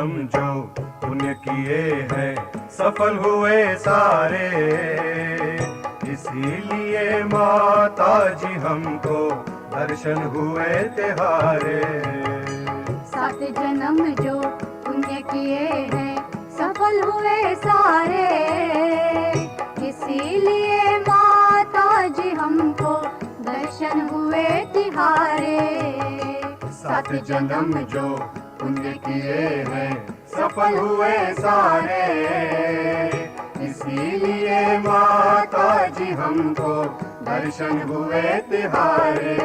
जन्म जो पुण्य किए हैं सफल हुए सारे, इसीलिए माता जी हमको दर्शन हुए तिहारे। 7 जन्म जो पुण्य किए हैं सफल हुए सारे, इसीलिए माता जी हमको दर्शन हुए तिहारे। 7 जन्म जो पुण्य किए हैं सफल हुए सारे, इसीलिए माता जी हमको दर्शन हुए तिहारे।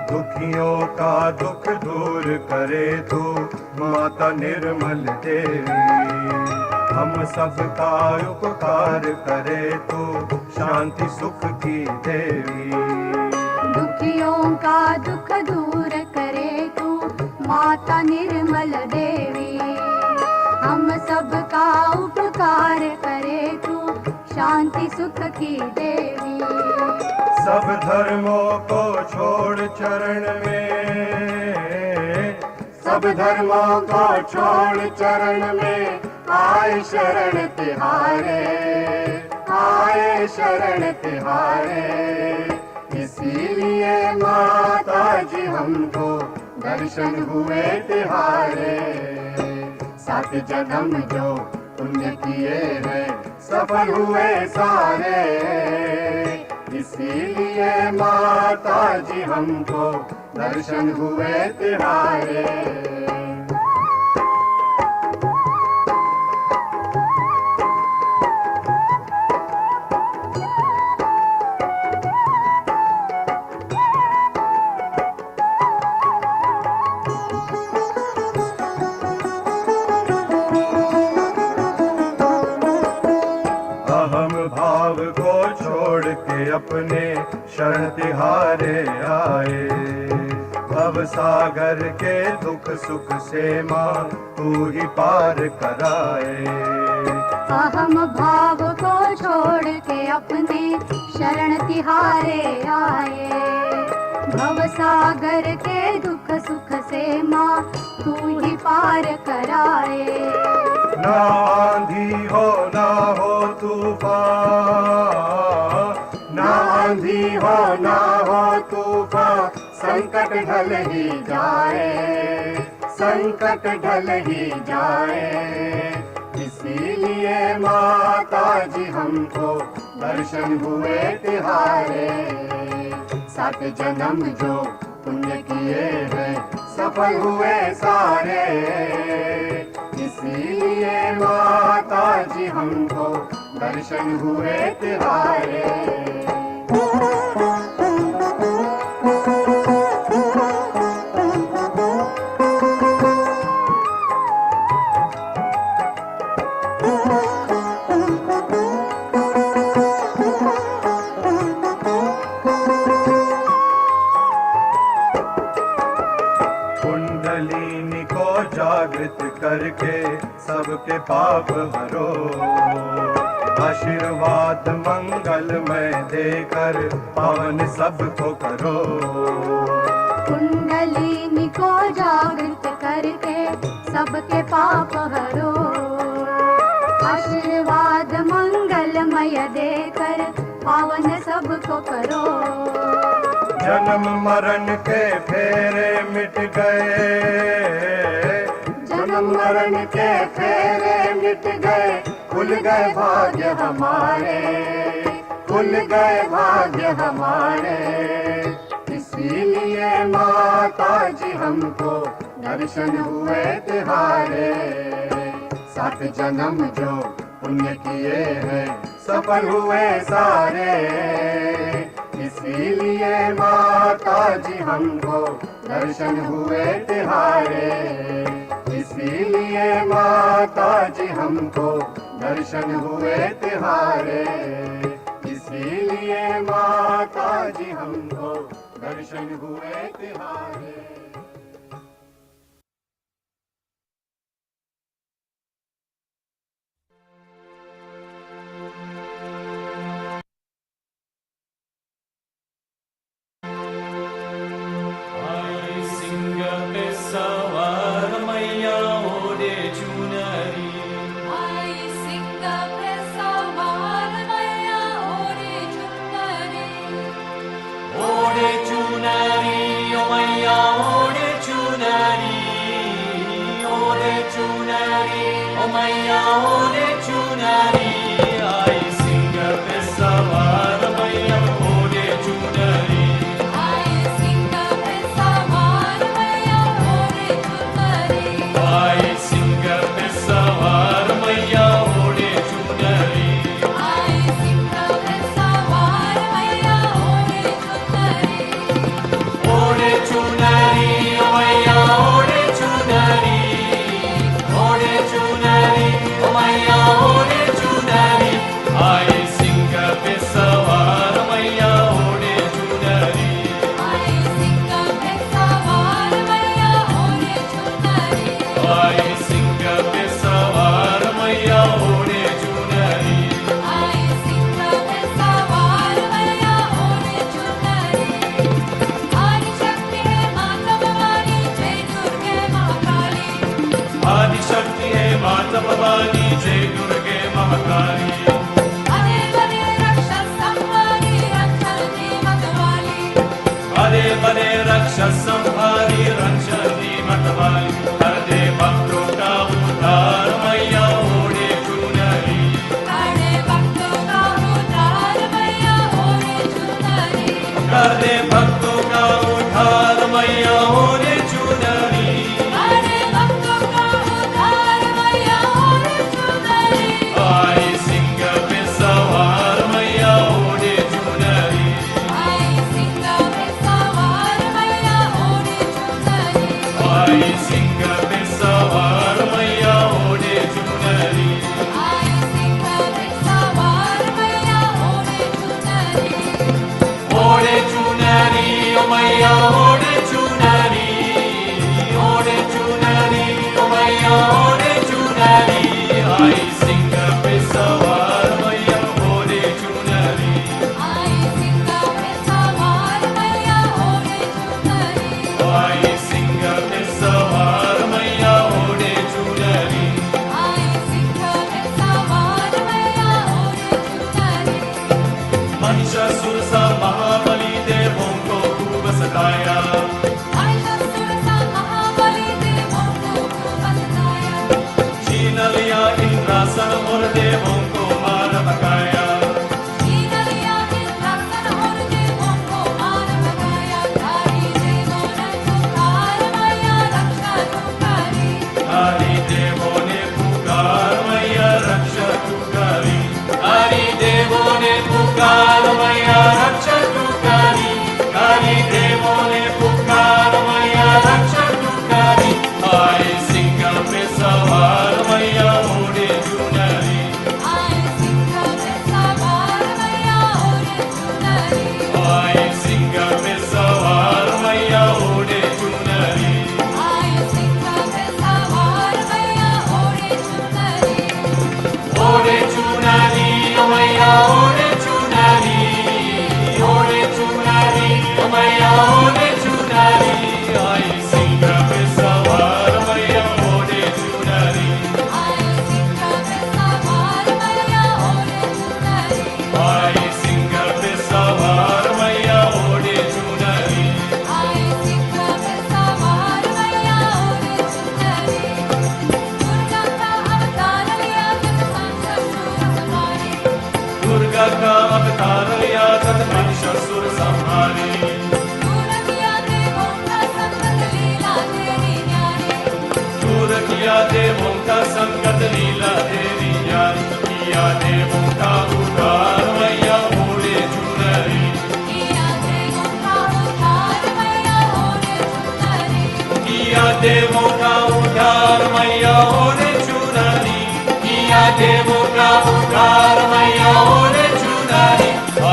दुखियों का दुख दूर करे तू माता निर्मल देवी, हम सबका उपकार करे तू शांति सुख की देवी। दुखियों का दुख दूर करे तू माता निर्मल देवी, हम सबका उपकार करे तू शांति सुख की देवी। सब धर्मों को छोड़ चरण में, सब धर्मों को छोड़ चरण में आए शरण तिहारे, आए शरण तिहारे। इसीलिए माता जी हमको दर्शन हुए तिहारे। 7 जन्म जो पुण्य किए हैं सफल हुए सारे, इसीलिए माता जी हमको दर्शन हुए तिहारे। अहम भाव को छोड़ के अपने शरण तिहारे आए, भव सागर के दुख सुख से माँ तू ही पार कराए। अहम भाव को छोड़ के अपने शरण तिहारे आए, भव सागर के दुख सुख से माँ तू ही पार कराए। ना आंधी हो ना हो तूफान, ना आंधी हो ना हो तूफान, संकट ढल ही जाए, संकट ढल ही जाए। इसीलिए माता जी हमको दर्शन हुए तिहारे। 7 जन्म जो पुण्य किए हैं सफल हुए सारे, इसीलिए माता जी हमको दर्शन हुए तिहारे। कुंडलिनी को जागृत करके सबके पाप हरो, आशीर्वाद मंगलमय देकर पावन सबको करो। कुंडलिनी को जागृत करके सबके पाप हरो, आशीर्वाद मंगलमय देकर पावन सबको करो। जन्म मरण के फेरे मिट गए, जन्म मरण के फेरे मिट गए, खुल गए भाग्य हमारे, खुल गए भाग्य हमारे। इसीलिए माता जी हमको दर्शन हुए तिहारे। 7 जन्म जो पुण्य किए हैं सफल हुए सारे, इसीलिए माता जी हमको दर्शन हुए तिहारे। इसीलिए माता जी हमको दर्शन हुए तिहारे। इसीलिए माता जी हमको दर्शन दर्शन हुए तिहारे।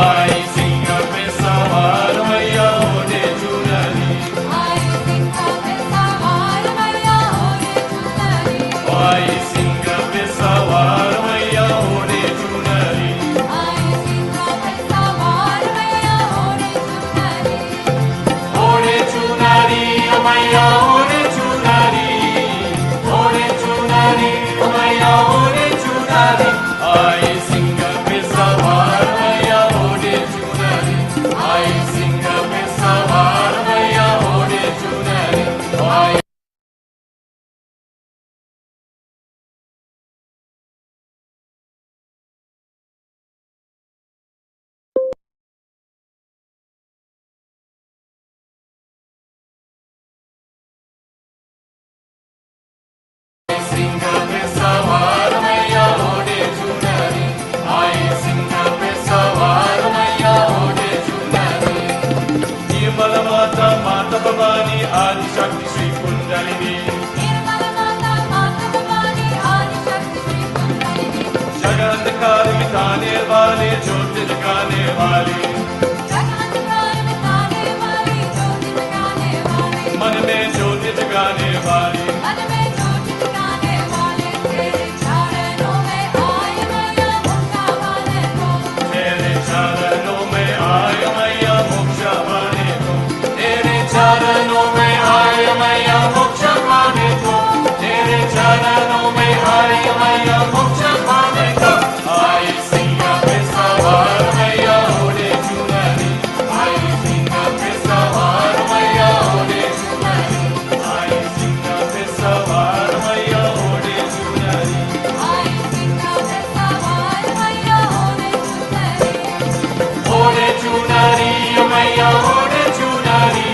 Ay, singa pe sawar maiya ode वाली मन में जोत जगाने वाले तेरे चरणों में आए मैया मुक्ता वाले को तेरे चरणों में आए मैया मोक्ष पाने को तेरे चरणों में आए मैया मोक्ष पाने को तेरे चरणों में आए मैया मोक्ष पाने को आई सिंह पे सवार मैया ओढ़े चुनरी आई सिंह पे सवार मैया ओढ़े चुनरी आई सिंह पे सवार मैया ओढ़े चुनरी आई सिंह पे सवार मैया ओढ़े चुनरी मैया ओढ़े चुनरी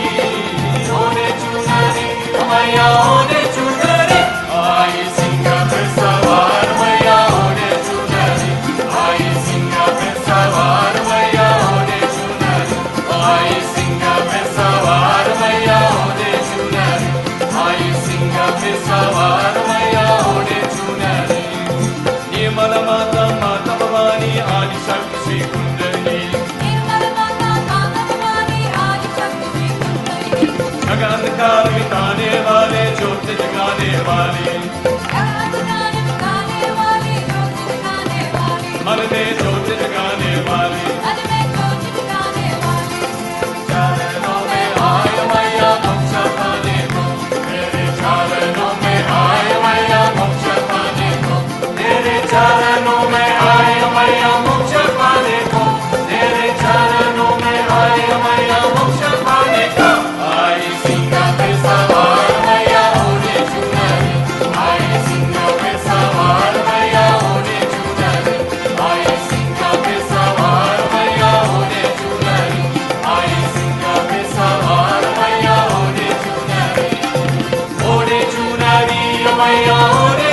ओढ़े चुनरी मैया ओढ़े चुनरी आई सिंह पे सवार मैया ओढ़े चुनरी आई सिंह पे सवार मैया ओढ़े चुनरी आई सिंह पे सवार मैया ओढ़े चुनरी आई सिंह पे सवार मैया ओढ़े चुनरी निर्मल माता माता भवानी आदि शक्ति श्री कुंडली निर्मल माता माता भवानी आदि शक्ति कुंडली गगन काल मिटाने वाले ज्योत जगाने वाले जगत गाने गाने वाली जोत जगाने वाली मन में ज्योत जगाने वाले मन में जोत जगाने वाली चरणों में आए मैया मोक्ष पाने को तेरे चरणों में आए मैया मोक्ष पाने को तेरे चरणों में आए मैया मोक्ष पाने को तेरे चरणों में आए मैया मोक्ष पाने को आई सिंह पे सवार मैया ओढ़े चुनरी आई सिंह पे सवार मैया ओढ़े चुनरी आई सिंह पे सवार मैया ओढ़े चुनरी आई सिंह पे सवार मैया ओढ़े चुनरी मैया ओढ़े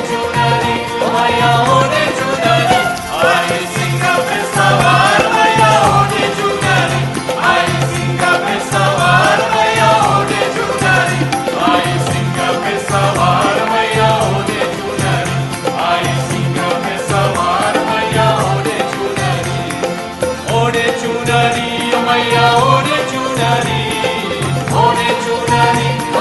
चुनरी मैया ओढ़े चुनरी आई सिंह पे सवार मैया ओढ़े चुनरी आई सिंह पे सवार मैया ओढ़े चुनरी आई सिंह पे सवार मैया ओढ़े चुनरी आई सिंह पे सवार मैया ओढ़े चुनरी मैया ओढ़े चुनरी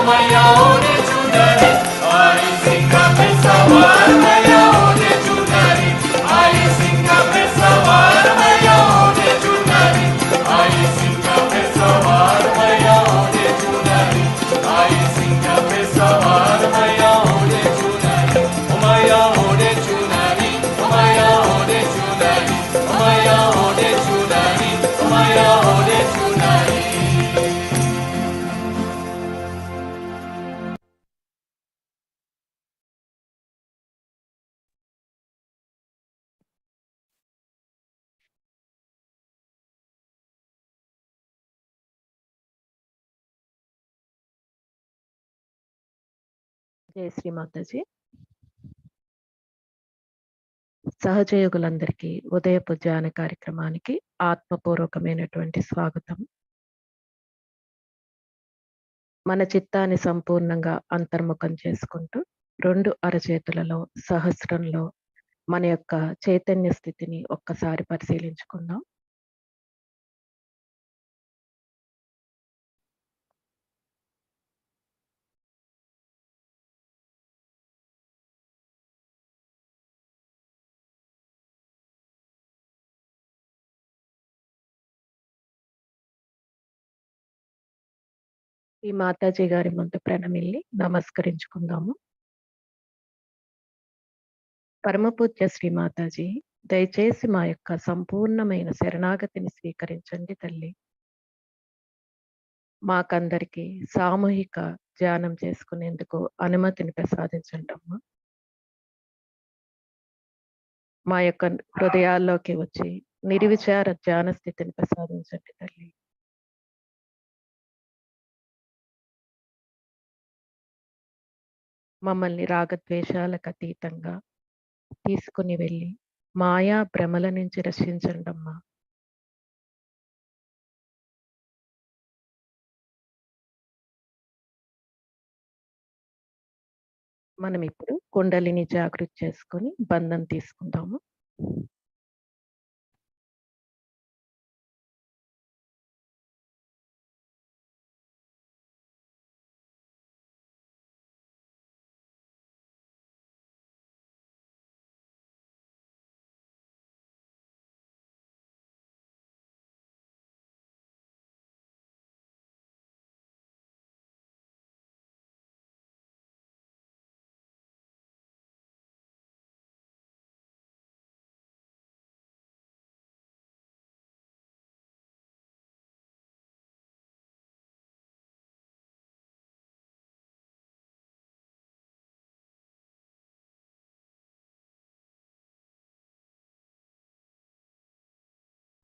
मैया ओढ़े चुनरी आई सिंह पे सवार मैया ओढ़े चुनरी आई सिंह पे सवार मैया ओढ़े चुनरी आई सिंह पे सवार मैया ओढ़े चुनरी आई सिंह पे सवार मैया ओढ़े चुनरी मैया ओढ़े चुनरी मैया ओढ़े चुनरी मैया ओढ़े चुनरी मैया ओढ़े चुनरी జయ శ్రీ మాతాజీ. సహజయోగులందరికీ ఉదయపు ధ్యాన కార్యక్రమానికి ఆత్మపూర్వకమైనటువంటి స్వాగతం. మన చిత్తాన్ని సంపూర్ణంగా అంతర్ముఖం చేసుకుంటూ 2 అరచేతులలో సహస్రంలో మన యొక్క చైతన్య స్థితిని ఒక్కసారి పరిశీలించుకుందాం. ఈ మాతాజీ గారి ముందు ప్రణమిల్లి నమస్కరించుకుందాము. పరమపూజ్య శ్రీ మాతాజీ, దయచేసి మా యొక్క సంపూర్ణమైన శరణాగతిని స్వీకరించండి తల్లి. మాకందరికి సామూహిక ధ్యానం చేసుకునేందుకు అనుమతిని ప్రసాదించండి అమ్మా. మా యొక్క హృదయాల్లోకి వచ్చి నిర్విచార ధ్యాన స్థితిని ప్రసాదించండి తల్లి. మమ్మల్ని రాగద్వేషాలకు అతీతంగా తీసుకుని వెళ్ళి మాయా భ్రమల నుంచి రక్షించండి అమ్మా. మనం ఇప్పుడు కుండలిని జాగృతి చేసుకొని బంధం తీసుకుందాము.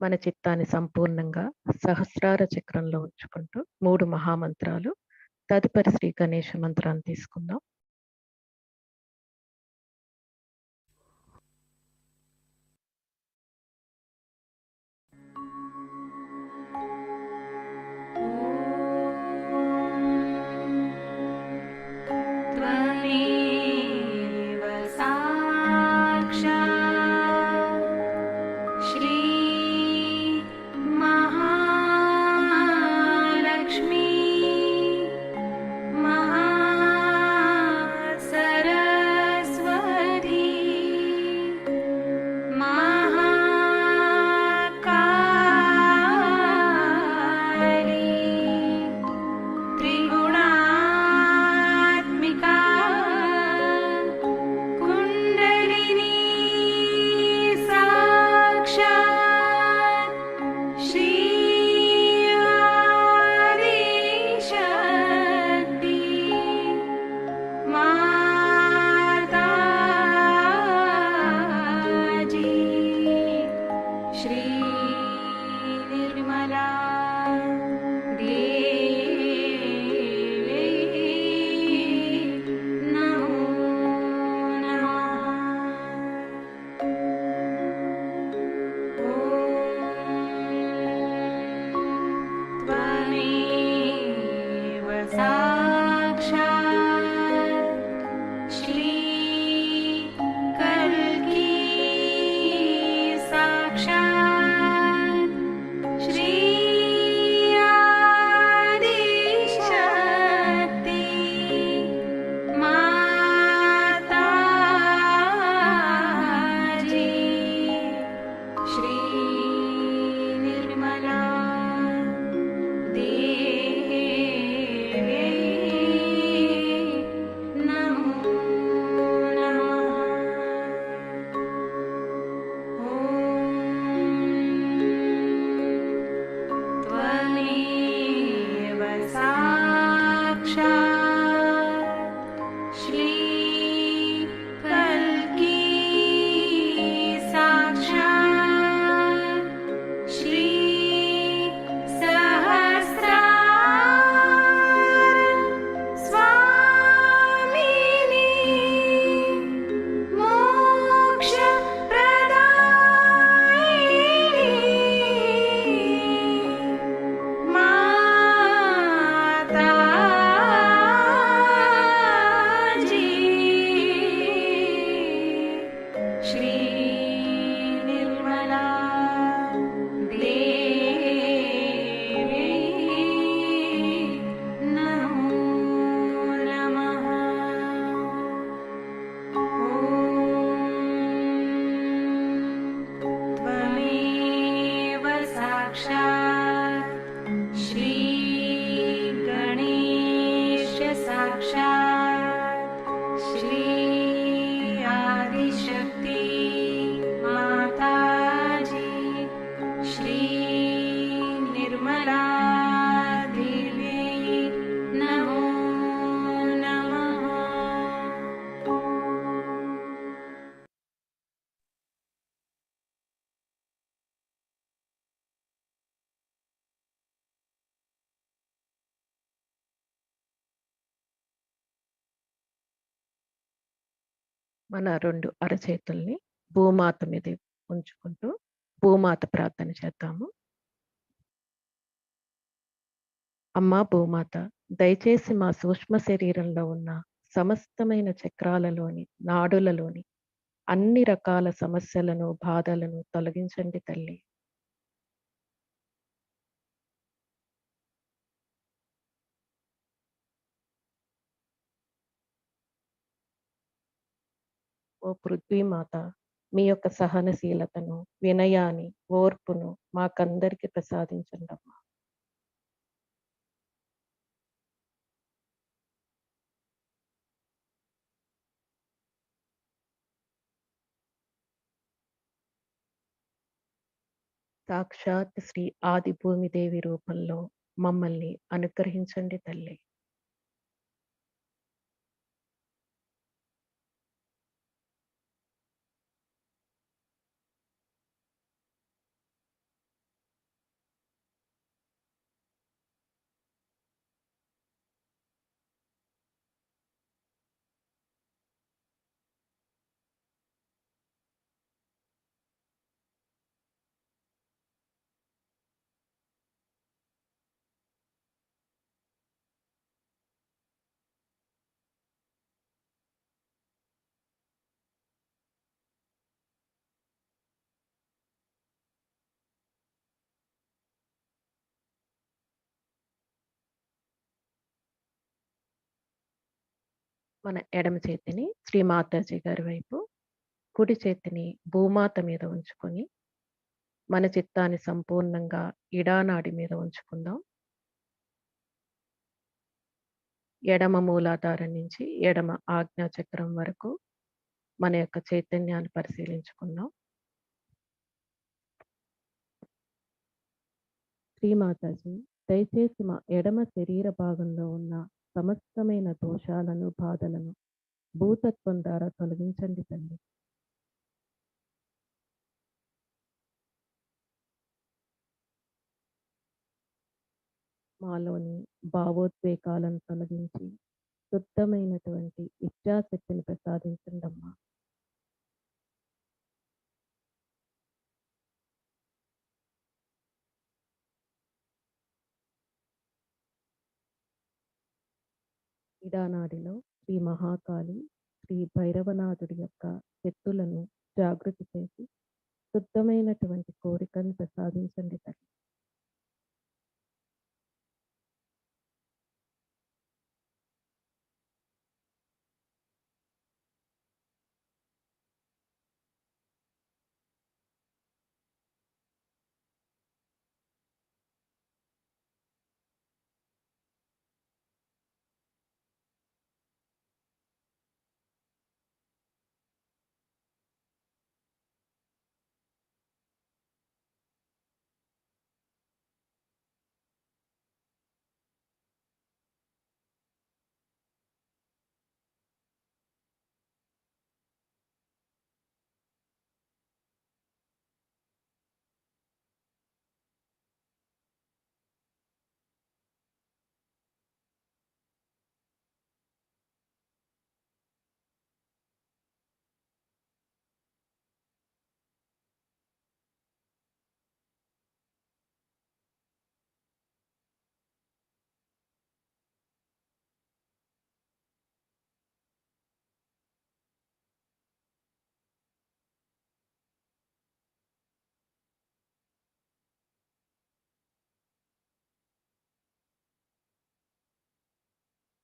మన చిత్తాన్ని సంపూర్ణంగా సహస్రార చక్రంలో ఉంచుకుంటూ 3 మహామంత్రాలు. తదుపరి శ్రీ గణేష మంత్రాన్ని తీసుకుందాం. त्वमेव साक्षात् श्री महालक्ष्मी महासरस्वती महाकाली त्रिगुणात्मिका कुण्डलिनी साक्षात् श्री आदिशक्ति माताजी श्री निर्मला देवी नमो नमः। त्वमेव साक्षात् श्री कल्की साक्षात् श्री आदिशक्ति माताजी श्री निर्मला देवी नमो नमः। त्वमेव साक्षात् श्री कल्की साक्षात् श्री सहस्रार स्वामिनी मोक्षप्रदायिनी माताजी श्री निर्मला देवी नमो नमः। त्वमेव साक्षात् श्री गणेश साक्षात् श्री आदिशक्ति माताजी श्री निर्मला देवी नमो नमः। మన 2 అరచేతుల్ని భూమాత మీద ఉంచుకుంటూ భూమాత ప్రార్థన చేద్దాము. అమ్మా భూమాత, దయచేసి మా సూక్ష్మ శరీరంలో ఉన్న సమస్తమైన చక్రాలలోని, నాడులలోని అన్ని రకాల సమస్యలను, బాధలను తొలగించండి తల్లి. ఓ పృథ్వీమాత, మీ యొక్క సహనశీలతను, వినయాన్ని, ఓర్పును మాకందరికి ప్రసాదించండమ్మా. సాక్షాత్ శ్రీ ఆది భూమిదేవి రూపంలో మమ్మల్ని అనుగ్రహించండి తల్లి. మన ఎడమ చేతిని శ్రీ మాతాజీ గారి వైపు, కుడి చేతిని భూమాత మీద ఉంచుకొని మన చిత్తాన్ని సంపూర్ణంగా ఇడానాడి మీద ఉంచుకుందాం. ఎడమ మూలాధారం నుంచి ఎడమ ఆజ్ఞా చక్రం వరకు మన యొక్క చైతన్యాన్ని పరిశీలించుకుందాం. శ్రీమాతాజీ, దయచేసి మా ఎడమ శరీర భాగంలో ఉన్న సమస్తమైన దోషాలను, బాధలను భూతత్వం ద్వారా తొలగించండి తల్లి. మాలోని భావోద్వేగాలను తొలగించి శుద్ధమైనటువంటి ఇచ్ఛాశక్తిని ప్రసాదించండి అమ్మా. ఇడానాడిలో శ్రీ మహాకాళి, శ్రీ భైరవనాథుడి యొక్క శక్తులను జాగృతి చేసి శుద్ధమైనటువంటి కోరికను ప్రసాదించండి తల్లి.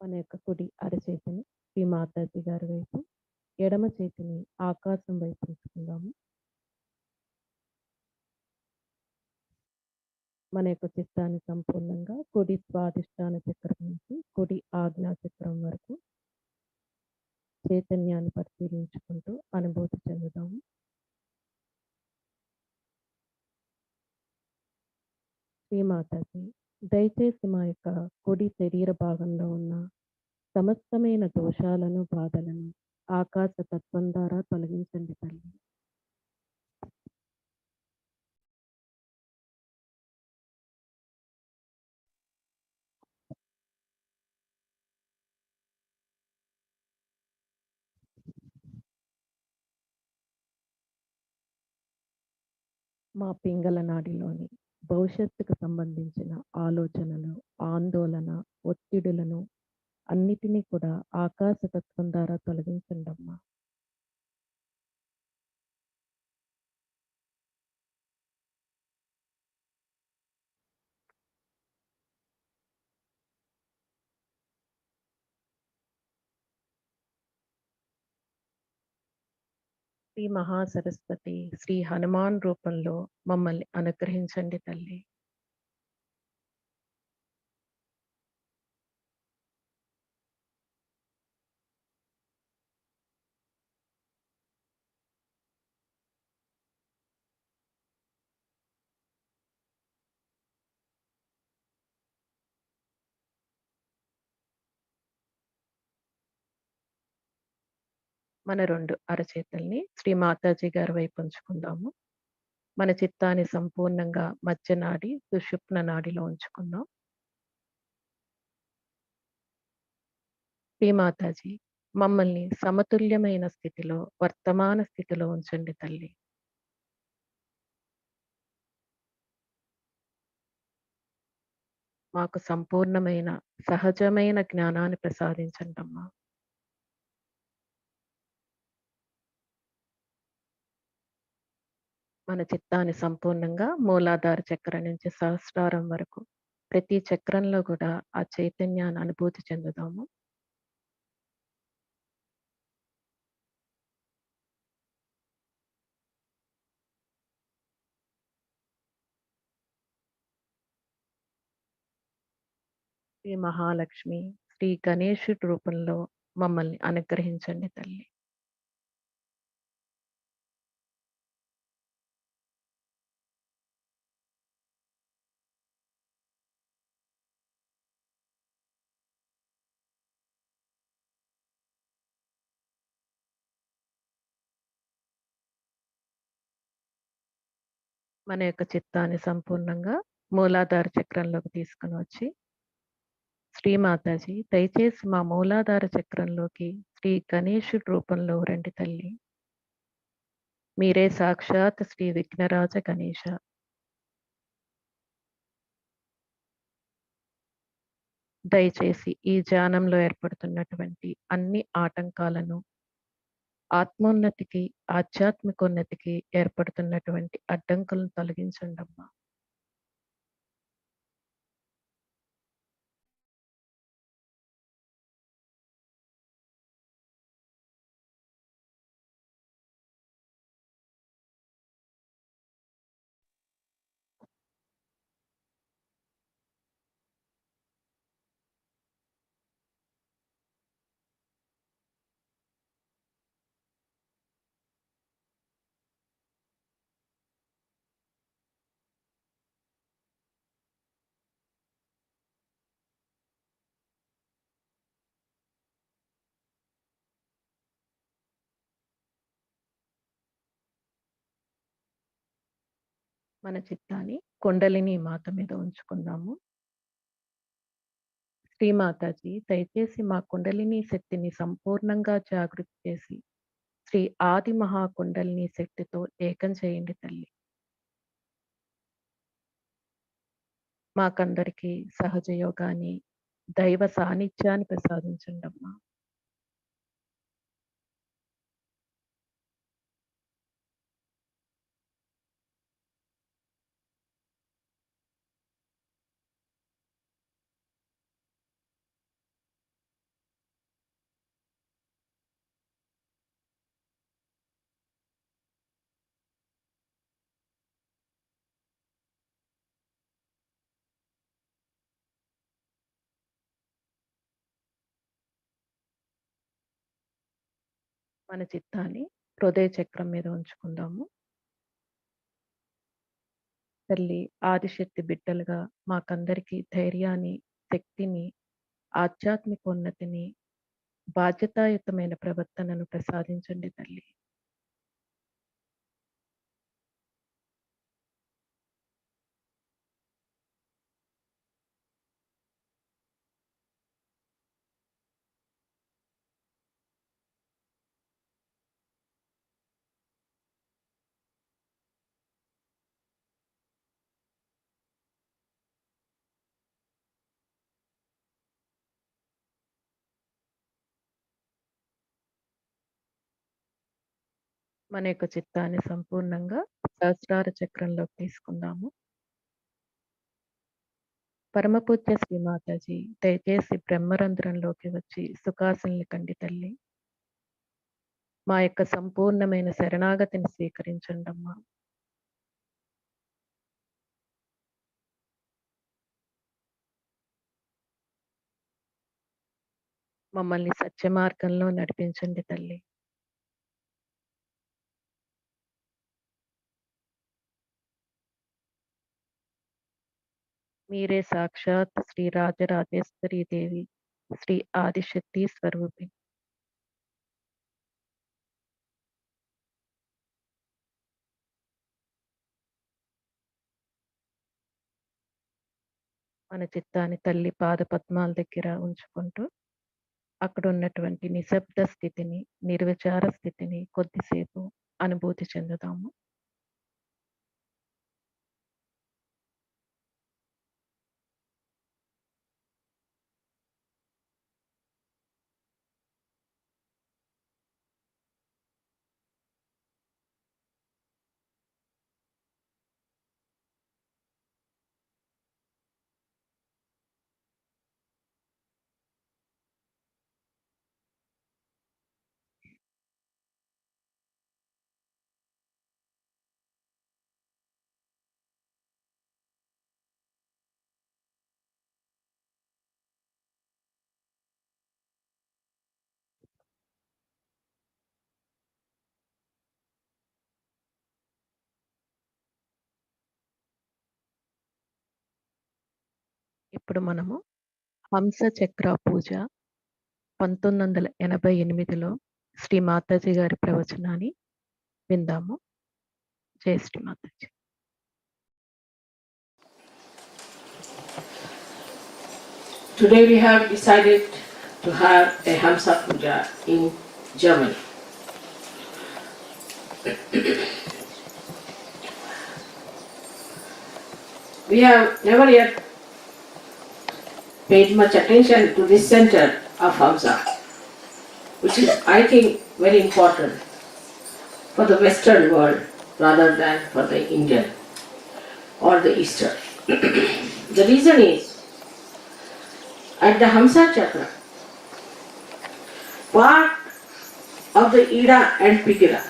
మన యొక్క కుడి అరచేతిని శ్రీ మాతాజీ గారి వైపు, ఎడమ చేతిని ఆకాశం వైపు ఉంచుకుందాము. మన యొక్క చిత్తాన్ని సంపూర్ణంగా కుడి స్వాదిష్టాన చక్రం నుంచి కుడి ఆజ్ఞా చక్రం వరకు చైతన్యాన్ని పరిశీలించుకుంటూ అనుభూతి చెందుదాము. శ్రీమాతాజీ, దయచేసి మా యొక్క కుడి శరీర భాగంలో ఉన్న సమస్తమైన దోషాలను, బాధలను ఆకాశ తత్వం ద్వారా తొలగించండి తల్లి. మా పింగళ నాడిలోని భవిష్యత్తుకు సంబంధించిన ఆలోచనలు, ఆందోళన, ఒత్తిడులను అన్నిటినీ కూడా ఆకాశ తత్వం ద్వారా తొలగించండి అమ్మా. శ్రీ మహాసరస్వతి శ్రీ హనుమాన్ రూపంలో మమ్మల్ని అనుగ్రహించండి తల్లి. మన రెండు అరచేతుల్ని శ్రీ మాతాజీ గారి వైపు ఉంచుకుందాము. మన చిత్తాన్ని సంపూర్ణంగా మధ్య నాడి, సుషుప్న నాడిలో ఉంచుకుందాం. శ్రీ మాతాజీ, మమ్మల్ని సమతుల్యమైన స్థితిలో, వర్తమాన స్థితిలో ఉంచండి తల్లి. మాకు సంపూర్ణమైన సహజమైన జ్ఞానాన్ని ప్రసాదించండి అమ్మా. మన చిత్తాన్ని సంపూర్ణంగా మూలాధార చక్రం నుంచి సహస్రారం వరకు ప్రతి చక్రంలో కూడా ఆ చైతన్యాన్ని అనుభూతి చెందుదాము. శ్రీ మహాలక్ష్మి, శ్రీ గణేశుడి రూపంలో మమ్మల్ని అనుగ్రహించండి తల్లి. మన యొక్క చిత్తాన్ని సంపూర్ణంగా మూలాధార చక్రంలోకి తీసుకొని వచ్చి, శ్రీ మాతాజీ దయచేసి మా మూలాధార చక్రంలోకి శ్రీ గణేశుడి రూపంలో రండి తల్లి. మీరే సాక్షాత్ శ్రీ విఘ్నరాజ గణేశ. దయచేసి ఈ ధ్యానంలో ఏర్పడుతున్నటువంటి అన్ని ఆటంకాలను, ఆత్మోన్నతికి, ఆధ్యాత్మికోన్నతికి ఏర్పడుతున్నటువంటి అడ్డంకులను తొలగించండమ్మా. మన చిత్తాన్ని కుండలిని మాత మీద ఉంచుకుందాము. శ్రీ మాతాజీ దయచేసి మా కుండలిని శక్తిని సంపూర్ణంగా జాగృతి చేసి శ్రీ ఆది మహాకుండలిని శక్తితో ఏకం చేయండి తల్లి. మాకందరికీ సహజ యోగాన్ని, దైవ సాన్నిధ్యాన్ని ప్రసాదించండి అమ్మా. మన చిత్తాన్ని హృదయ చక్రం మీద ఉంచుకుందాము. తల్లి ఆదిశక్తి బిడ్డలుగా మాకందరికీ ధైర్యాన్ని, శక్తిని, ఆధ్యాత్మికోన్నతిని, బాధ్యతాయుతమైన ప్రవర్తనను ప్రసాదించండి తల్లి. మన యొక్క చిత్తాన్ని సంపూర్ణంగా సహస్రార చక్రంలోకి తీసుకుందాము. పరమపూజ్య శ్రీ మాతాజీ దయచేసి బ్రహ్మరంధ్రంలోకి వచ్చి సుఖాసనలు కండి తల్లి. మా యొక్క సంపూర్ణమైన శరణాగతిని స్వీకరించండి అమ్మా. మమ్మల్ని సత్య మార్గంలో నడిపించండి తల్లి. మీరే సాక్షాత్ శ్రీ రాజరాజేశ్వరి దేవి, శ్రీ ఆదిశక్తి స్వరూపి. మన చిత్తాన్ని తల్లి పాద పద్మాల దగ్గర ఉంచుకుంటూ అక్కడ ఉన్నటువంటి నిశ్శబ్ద స్థితిని, నిర్విచార స్థితిని కొద్దిసేపు అనుభూతి చెందుదాము. ఇప్పుడు మనము హంస చక్ర పూజ 1988లో శ్రీ మాతాజీ గారి ప్రవచనాన్ని విందాము. జై Shri Mataji. Today we have decided to have a Hamsa Puja in Germany. We have never yet paid much attention to this center of Hamsa, which is, I think, very important for the Western world rather than for the Indian or the Eastern. The reason is, at the Hamsa Chakra, part of the Ida and Pigila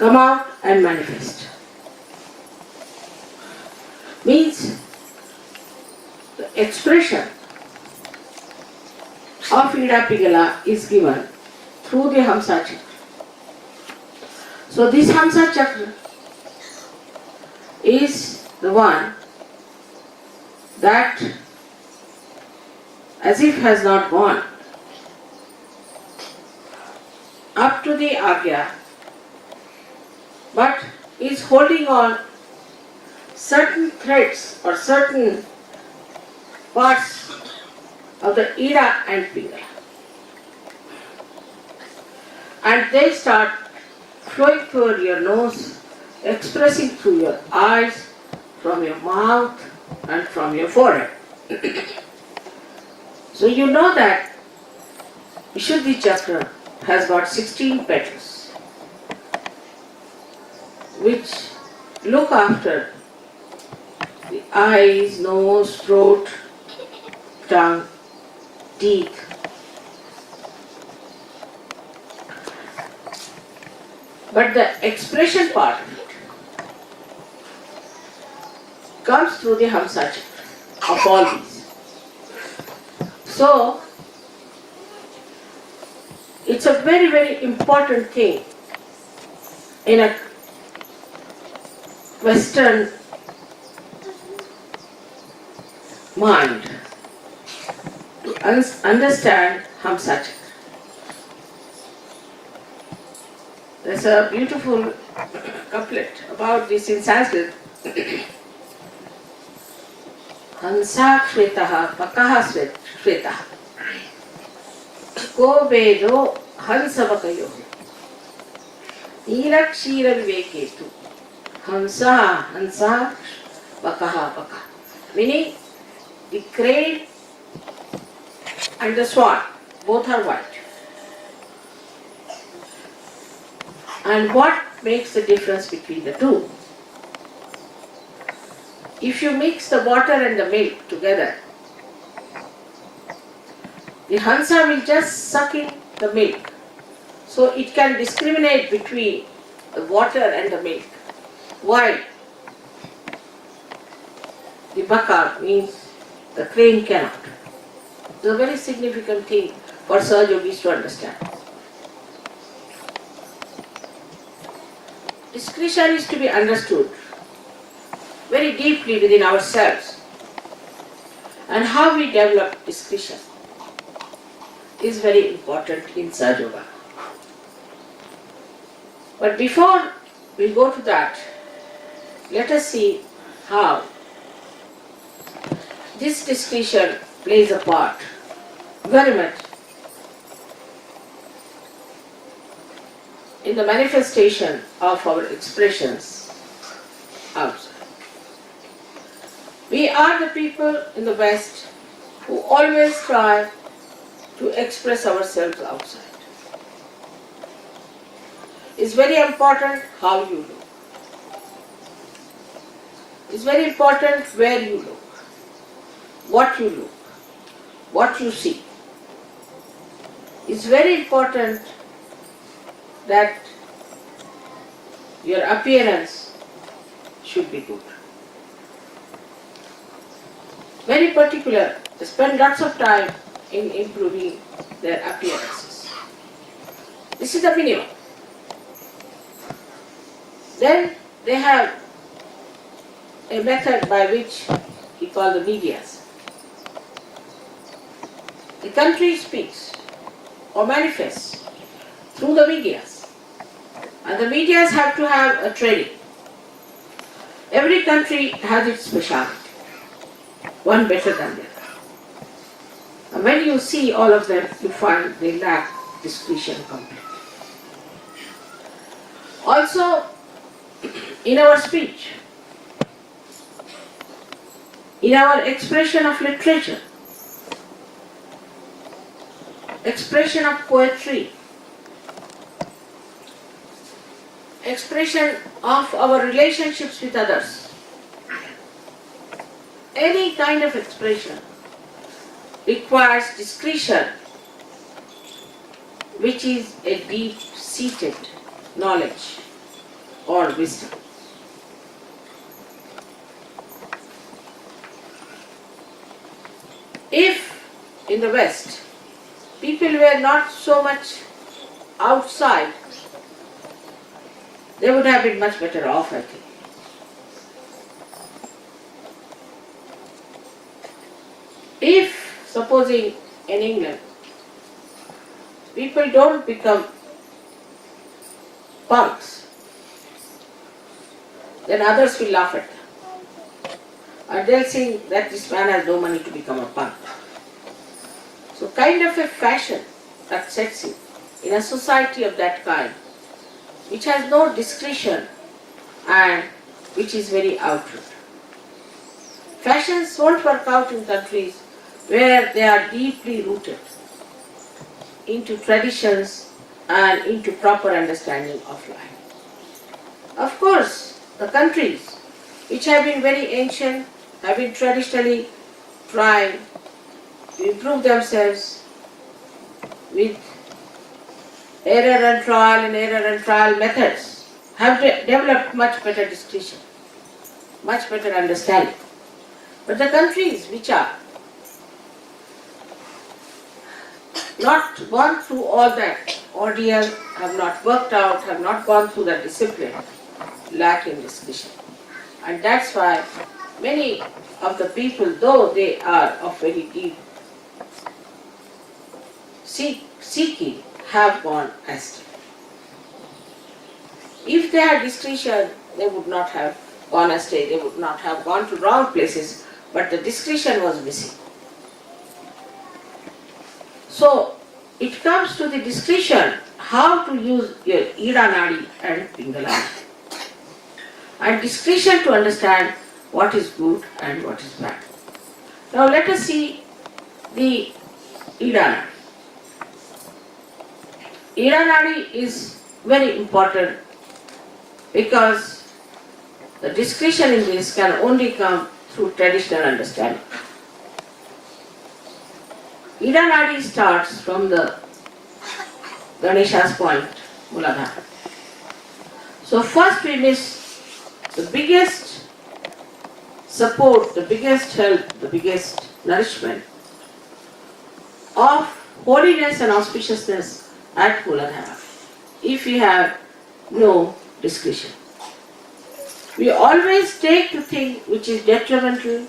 come out and manifest. Means the expression of Ida Pigala is given through the Hamsa Chakra. So this Hamsa Chakra is the one that, as if has not gone up to the Agya, but is holding on certain threads or certain parts of the Ida and Pingala. And they start flowing through your nose, expressing through your eyes, from your mouth, and from your forehead. So you know that Vishuddhi Chakra has got 16 petals, which look after the eyes, nose, throat, tongue, teeth. But the expression part of it comes through the Hamsa Chakra of all these. So, it's a very, very important thing in a Western mind to understand Hamsa Chakra. There's a beautiful couplet about this in Sanskrit. Hansa Shvetaha Pakaha Shvetaha Ko Vedo Hansavakayo Nirakshira Viveketu Hansa Hansa Pakaha Pakaha. Meaning the crane and the swan, both are white. And what makes the difference between the two? If you mix the water and the milk together, the Hansa will just suck in the milk. So it can discriminate between the water and the milk. While the Baka means the crane cannot. It's a very significant thing for Sahaja yogis to understand. Discretion is to be understood very deeply within ourselves, and how we develop discretion is very important in Sahaja Yoga. But before we go to that, let us see how this discretion plays a part very much in the manifestation of our expressions outside. We are the people in the West who always try to express ourselves outside. It's very important how you look. It's very important where you look, what you look, what you see. It's very important that your appearance should be good. Very particular, they spend lots of time in improving their appearances. This is the minimum. Then they have a method by which he called the medias. The country speaks or manifests through the medias. And the medias have to have a training. Every country has its speciality, one better than the other. And when you see all of them, you find they lack discretion completely. Also, in our speech, in our expression of literature, expression of poetry, expression of our relationships with others, any kind of expression requires discretion, which is a deep-seated knowledge or wisdom. If in the West people were not so much outside, they would have been much better off, I think. If, supposing in England, people don't become punks, then others will laugh at them. And they'll think that this man has no money to become a punk. So kind of a fashion that sets in a society of that kind, which has no discretion and which is very outward. Fashions won't work out in countries where they are deeply rooted into traditions and into proper understanding of life. Of course, the countries which have been very ancient, have been traditionally trying to improve themselves with error and trial methods, have developed much better discretion, much better understanding. But the countries which are not gone through all that ordeal, have not worked out, have not gone through that discipline, lack in discretion. And that's why many of the people, though they are of very deep seeking, have gone astray. If they had discretion, they would not have gone astray, they would not have gone to wrong places, but the discretion was missing. So, it comes to the discretion how to use your Ida Nadi and Pingala. And discretion to understand what is good and what is bad. Now let us see the Ida Nadi. Ida Nadi is very important because the discretion in this can only come through traditional understanding. Ida Nadi starts from the Ganesha's point, Muladhara. So first we miss the biggest support, the biggest help, the biggest nourishment of holiness and auspiciousness at Muladhara, if we have no discretion. We always take the thing which is detrimental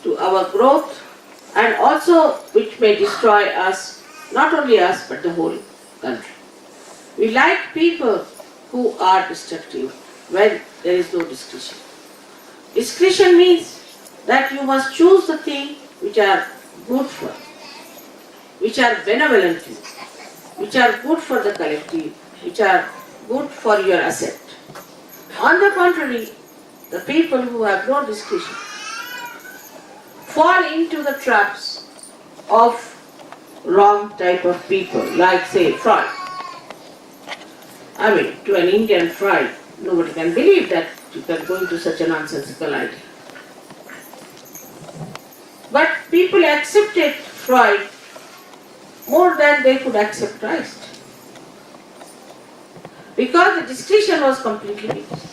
to our growth and also which may destroy us, not only us but the whole country. We like people who are destructive when there is no discretion. Discretion means that you must choose the things which are good for, which are benevolent, which are good for the collective, which are good for your asset. On the contrary, the people who have no discretion fall into the traps of wrong type of people, like say Freud. I mean, to an Indian Freud, nobody can believe that you can go into such a nonsensical idea. But people accepted Freud more than they could accept Christ. Because the discretion was completely missed.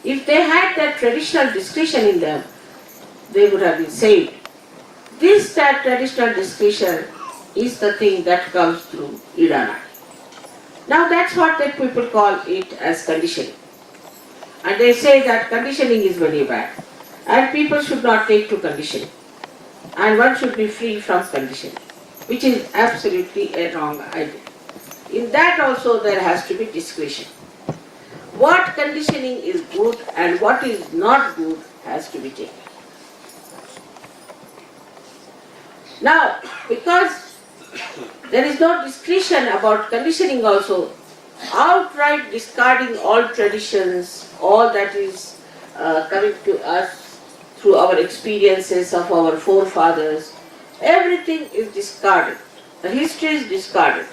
If they had that traditional discretion in them, they would have been saved. That traditional discretion is the thing that comes through Ida Nadi. Now that's what that people call it as conditioning. And they say that conditioning is very bad. and people should not take to conditioning, and one should be free from conditioning, which is absolutely a wrong idea. In that also there has to be discretion. What conditioning is good and what is not good has to be taken. Now, because there is no discretion about conditioning also, outright discarding all traditions, all that is coming to us through our experiences of our forefathers, everything is discarded. The history is discarded.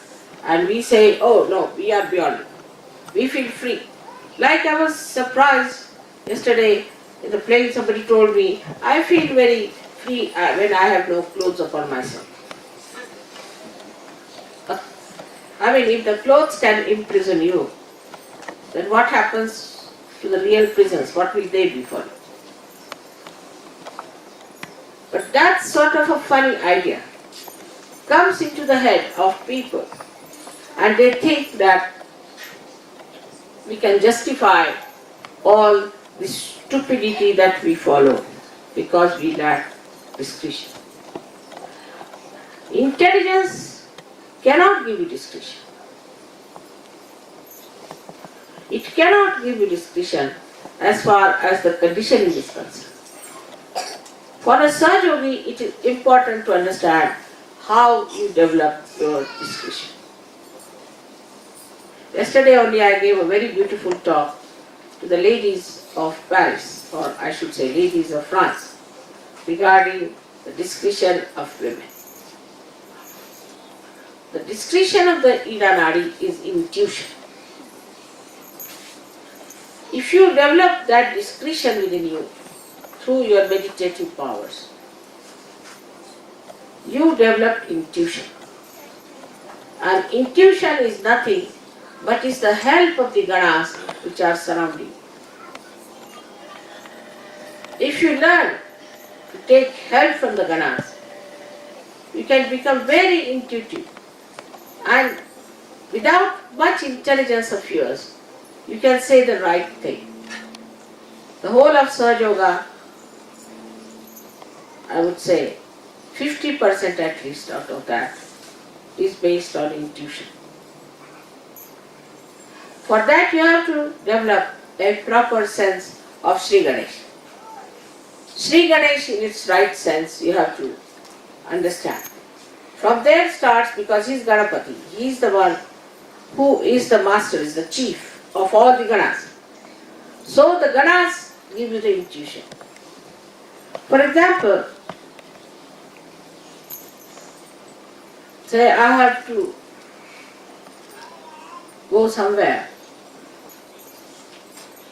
And we say, oh no, we are beyond it. We feel free. Like I was surprised yesterday in the plane, somebody told me, I feel very free when I have no clothes upon myself. I mean, if the clothes can imprison you, then what happens to the real prisons? What will they be for you? But that sort of a funny idea comes into the head of people, and they think that we can justify all the stupidity that we follow because we lack discretion. Intelligence cannot give you discretion. It cannot give you discretion as far as the conditioning is concerned. For a Sahaja Yogi, it is important to understand how you develop your discretion. Yesterday only I gave a very beautiful talk to the ladies of Paris, or I should say ladies of France, regarding the discretion of women. The discretion of the Ida Nadi is intuition. If you develop that discretion within you through your meditative powers, you develop intuition. And intuition is nothing but is the help of the ganas which are surrounding you. If you learn to take help from the ganas, you can become very intuitive, and without much intelligence of yours, you can say the right thing. The whole of Sahaja Yoga, I would say 50% at least out of that is based on intuition. For that you have to develop a proper sense of Sri Ganesh. Sri Ganesh in its right sense you have to understand. From there starts, because he is Ganapati, he is the one who is the master, is the chief of all the ganas. So the ganas give you the intuition. For example, say I have to go somewhere,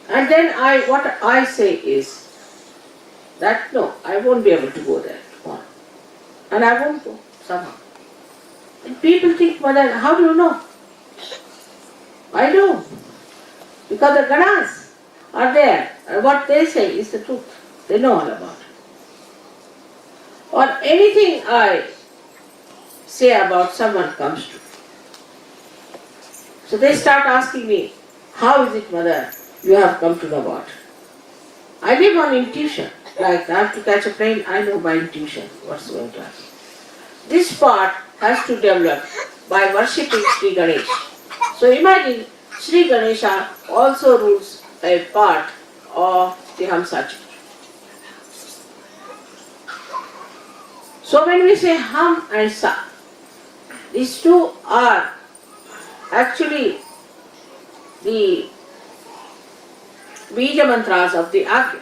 and then what I say is that no, I won't be able to go there tomorrow, and I won't go somehow. And people think, Mother, how do you know? I know, because the ganas are there, and what they say is the truth. They know all about it. Or anything I say about someone comes true. So they start asking me, how is it, Mother, you have come to know about it? I live on intuition. Like I have to catch a plane, I know by intuition what's going to happen. This part has to develop by worshipping Sri Ganesh. So imagine Sri Ganesha also rules a part of the Hamsa Chakra. So when we say Ham and Sa, these two are actually the Bija mantras of the Agya.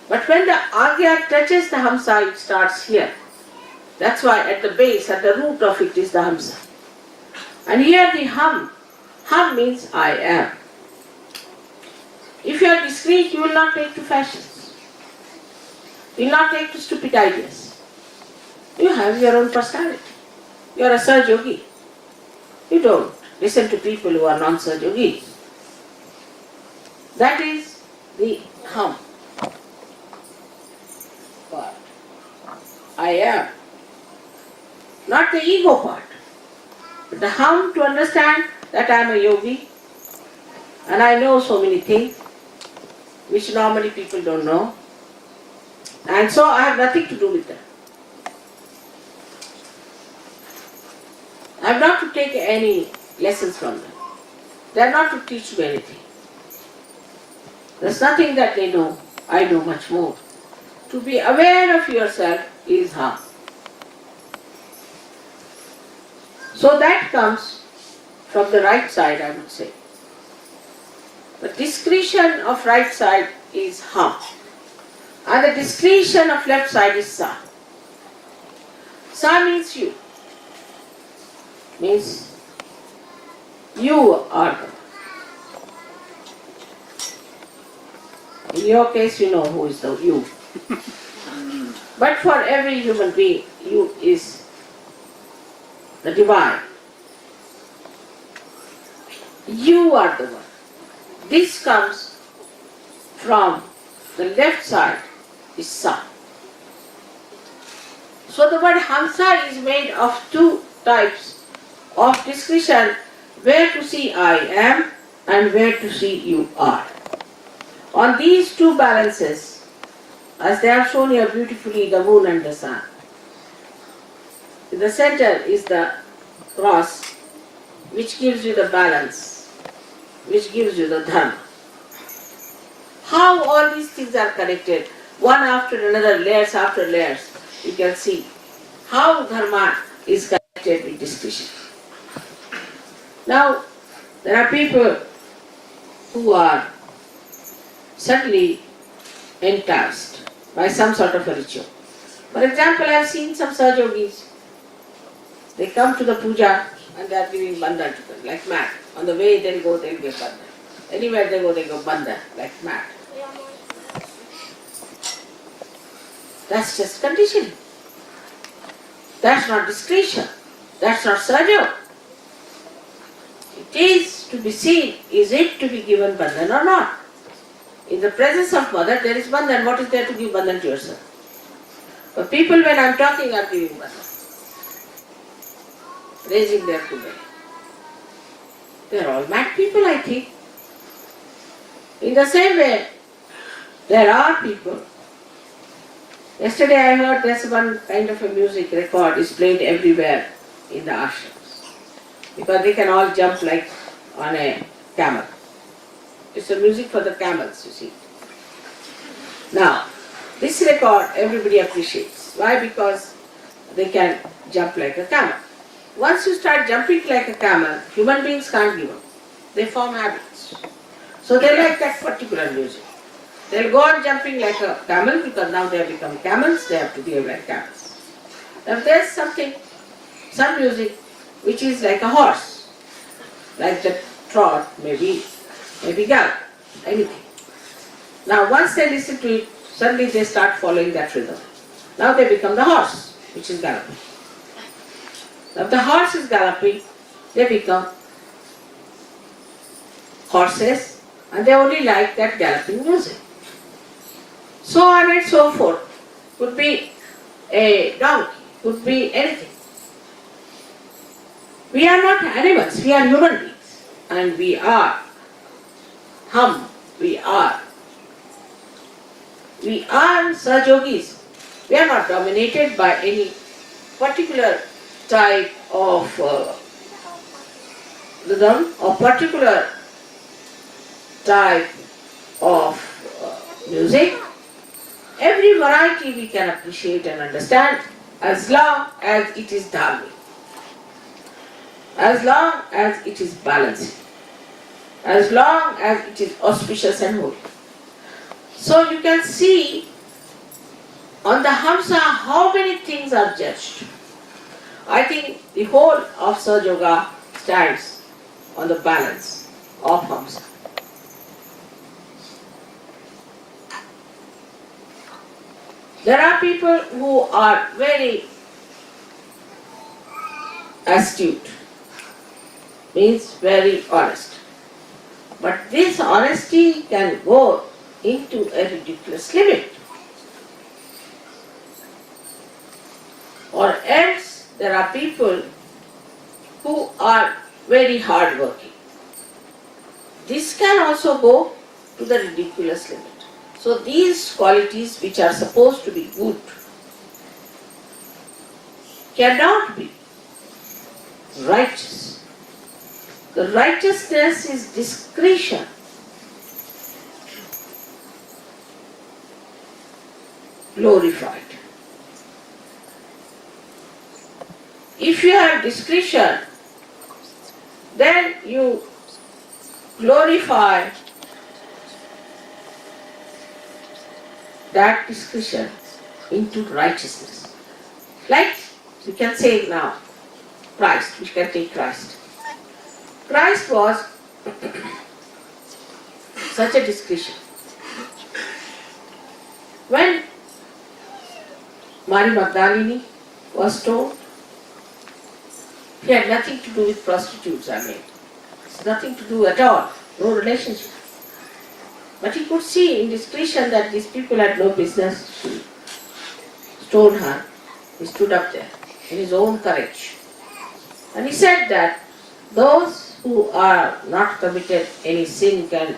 But when the Agya touches the Hamsa, it starts here. That's why at the base, at the root of it is the Hamsa. And here the Hum. Hum means I am. If you are discreet, you will not take to fashions. You will not take to stupid ideas. You have your own personality. You are a Sahaja Yogi. You don't listen to people who are non-Sahaja Yogis. That is the Hum part. I am. Not the ego part. But the Hum, to understand that I am a yogi and I know so many things which normally people don't know. And so I have nothing to do with them. I am not to take any lessons from them. They are not to teach me anything. There's nothing that they know. I know much more. To be aware of yourself is harm. So that comes from the right side, I would say. The discretion of right side is harm. And the discretion of left side is sa. Sa means you. Means you are the one. In your case, you know who is the you. But for every human being, you is the divine. You are the one. This comes from the left side, is sa. So the word hamsa is made of two types of discretion, where to see I am and where to see you are. On these two balances, as they have shown here beautifully, the moon and the sun. In the center is the cross, which gives you the balance, which gives you the dharma. How all these things are connected, one after another, layers after layers, you can see how dharma is connected with discretion. Now, there are people who are suddenly enticed by some sort of a ritual. For example, I have seen some Sahajogis. They come to the puja and they are giving bandhan to them, like mad. On the way they'll go, they'll give bandhan. Anywhere they go bandhan, like mad. That's just conditioning. That's not discretion. That's not Sahaja. It is to be seen, is it to be given bandhan or not? In the presence of mother, there is bandhan. What is there to give bandhan to yourself? But people, when I am talking, are giving bandhan. Raising their kumai. They are all mad people, I think. In the same way, there are people. Yesterday I heard there's one kind of a music record is played everywhere in the ashrams. Because they can all jump like on a camel. It's a music for the camels, you see. Now, this record everybody appreciates. Why? Because they can jump like a camel. Once you start jumping like a camel, human beings can't give up. They form habits. So they like that particular music. They'll go on jumping like a camel because now they have become camels, they have to behave like camels. Now there's something, some music which is like a horse, like the trot, maybe gallop, anything. Now once they listen to it, suddenly they start following that rhythm. Now they become the horse, which is galloping. Now if the horse is galloping, they become horses and they only like that galloping music. So on and so forth. Could be a donkey, could be anything. We are not animals, we are human beings. And we are we are Sahajogis. We are not dominated by any particular type of rhythm or particular type of music. Every variety we can appreciate and understand as long as it is dharmic, as long as it is balancing, as long as it is auspicious and holy. So you can see on the Hamsa how many things are judged. I think the whole of Sahaja Yoga stands on the balance of Hamsa. There are people who are very astute, means very honest. But this honesty can go into a ridiculous limit. Or else there are people who are very hard working. This can also go to the ridiculous limit. So these qualities which are supposed to be good cannot be righteous. The righteousness is discretion. Glorified. If you have discretion, then you glorify that discretion into righteousness. Like we can say now, Christ, we can take Christ. Christ was such a discretion. When Mary Magdalene was stoned, he had nothing to do with prostitutes, It's nothing to do at all, no relationship. But he could see in discretion that these people had no business to stone her. He stood up there in his own courage. And he said that those who are not committed any sin can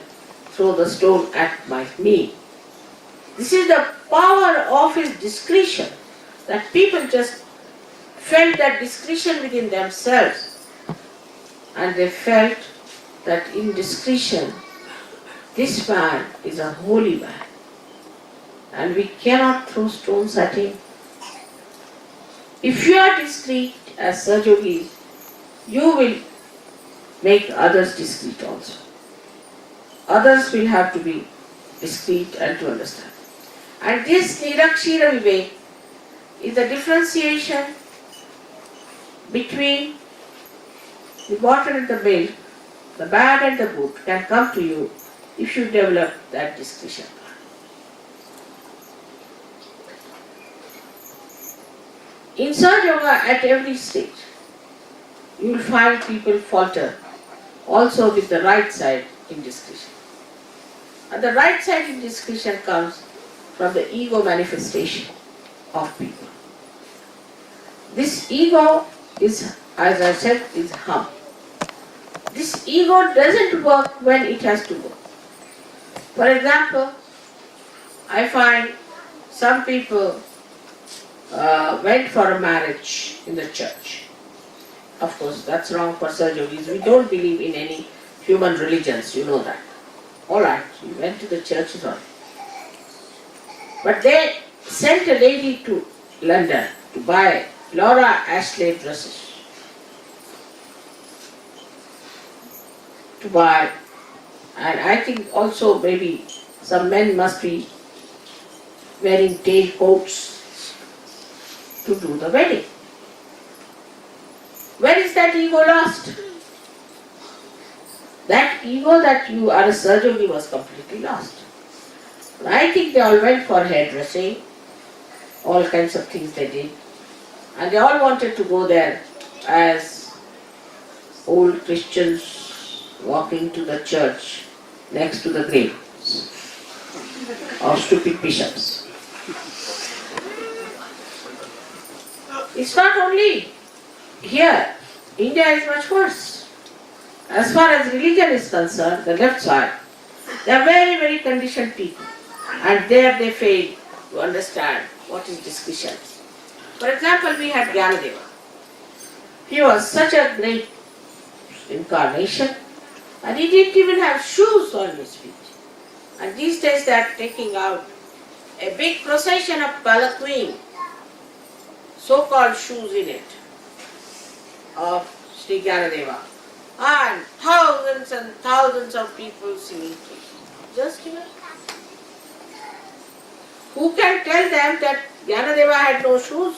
throw the stone at me. This is the power of his discretion, that people just felt that discretion within themselves, and they felt that in discretion, this man is a holy man, and we cannot throw stones at him. If you are discreet as Sahaja, you will make others discreet also. Others will have to be discreet and to understand. And this Nirakshira Vivek is the differentiation between the water and the milk, the bad and the good can come to you if you develop that discretion. In Sahaja Yoga, at every stage, you will find people falter also with the right side in discretion. And the right side in discretion comes from the ego manifestation of people. This ego is, as I said, is hum. This ego doesn't work when it has to work. For example, I find some people went for a marriage in the church. Of course, that's wrong for Sahaja. We don't believe in any human religions, you know that. Alright, we went to the church is all. But they sent a lady to London to buy Laura Ashley dresses. To buy, and I think also maybe some men must be wearing tail coats to do the wedding. Where is that ego lost? That ego that you are a Sahaja was completely lost. I think they all went for hairdressing, all kinds of things they did. And they all wanted to go there as old Christians walking to the church next to the graves of stupid bishops. It's not only here. India is much worse. As far as religion is concerned, the left side, they are very, very conditioned people. And there they fail to understand what is discretion. For example, we had Dhyanadeva. He was such a great incarnation, and he didn't even have shoes on his feet. And these days they are taking out a big procession of palanquin, so-called shoes in it, of Sri Dhyanadeva. And thousands of people singing. Just imagine. Who can tell them that Dhyanadeva had no shoes?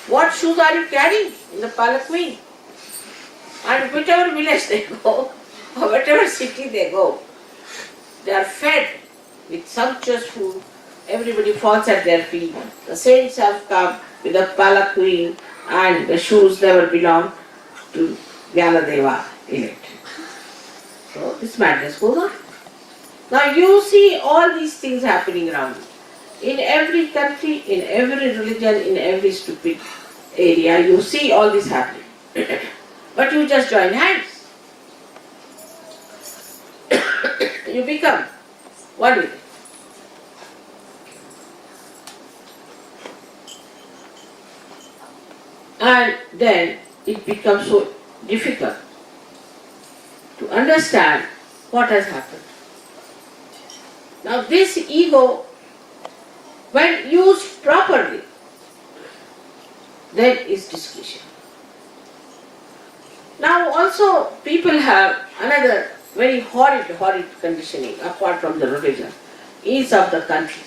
What shoes are you carrying in the palanquin? And whichever village they go, or whatever city they go, they are fed with sumptuous food. Everybody falls at their feet. The saints have come with a palanquin, and the shoes never belong to Dhyanadeva in it. So this madness goes on. Now you see all these things happening around you. In every country, in every religion, in every stupid area, you see all this happening. But you just join hands. You become one with it. And then it becomes so difficult to understand what has happened. Now this ego, when used properly, then is discretion. Now also people have another very horrid conditioning apart from the religion, is of the country.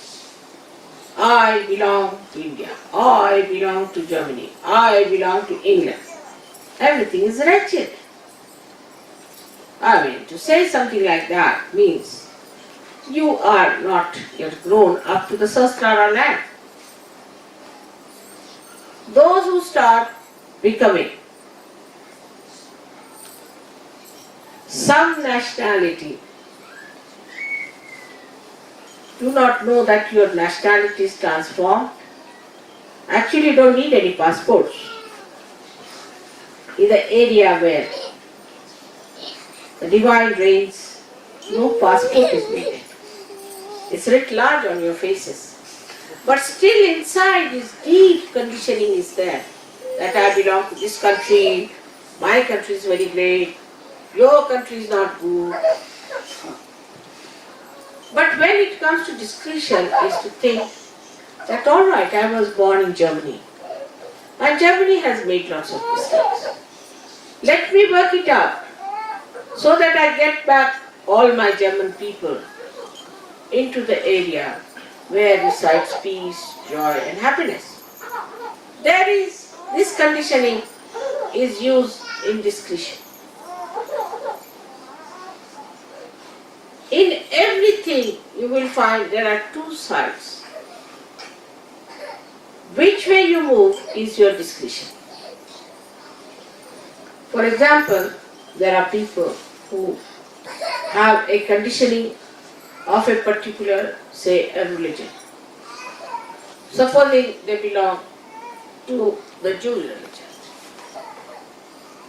I belong to India, I belong to Germany, I belong to England. Everything is wretched. I mean, to say something like that means you are not yet grown up to the Sahasrara land. Those who start becoming some nationality do not know that your nationality is transformed. Actually, you don't need any passports. In the area where the divine reigns, no passport is needed. It's writ large on your faces. But still inside this deep conditioning is there, that I belong to this country, my country is very great, your country is not good. But when it comes to discretion, is to think that all right, I was born in Germany, and Germany has made lots of mistakes. Let me work it out so that I get back all my German people into the area where resides peace, joy and happiness. There is, this conditioning is used in discretion. In everything you will find there are two sides. Which way you move is your discretion. For example, there are people who have a conditioning of a particular, say, a religion. Supposing they belong to the Jewish religion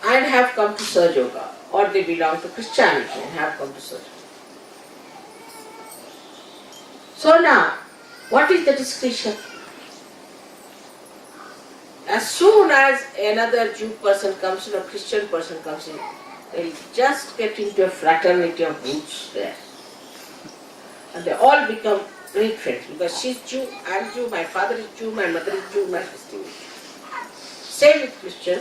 and have come to Sahaja Yoga, or they belong to Christianity and have come to Sahaja. So now, what is the discretion? As soon as another Jew person comes in, a Christian person comes in, they'll just get into a fraternity of roots there. And they all become great friends because she's Jew, I'm Jew, my father is Jew, my mother is Jew, my sister is Jew. Same with Christian,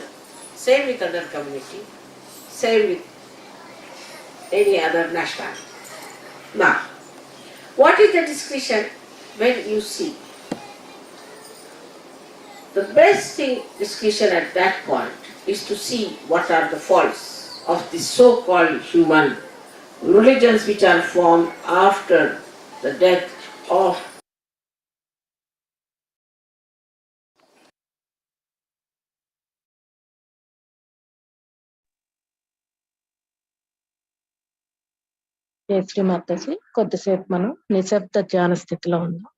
same with other community, same with any other nationality. Now, what is the discretion when you see? The best thing, discretion at that point, is to see what are the faults of the so-called human religions which are formed after the death of Jayashree Mataji కొద్దిసేపు మనం నిశ్శబ్ద ధ్యాన స్థితిలో ఉన్నాం.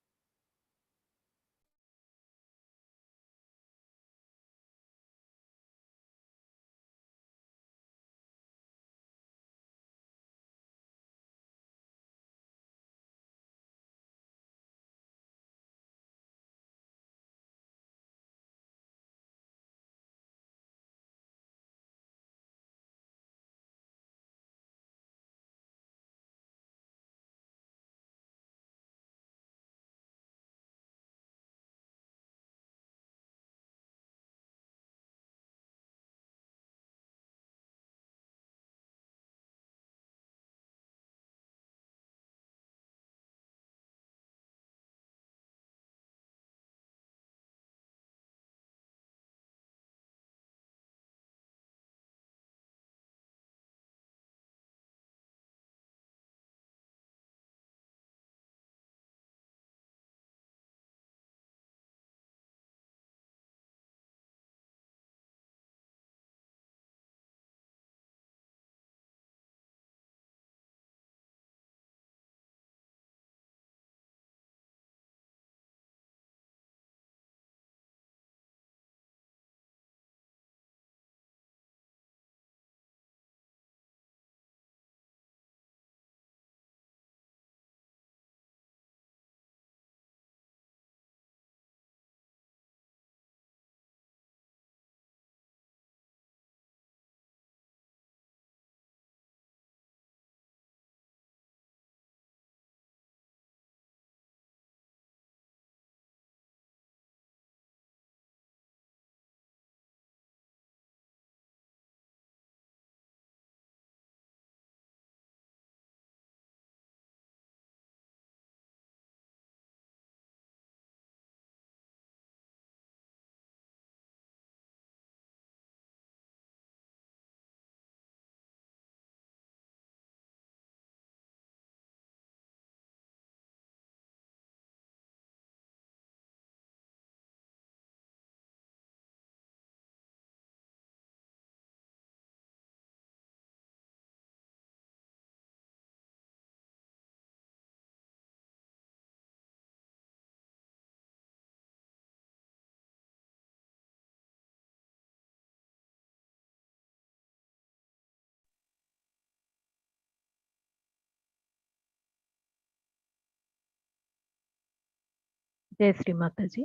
జై శ్రీ మాతాజీ.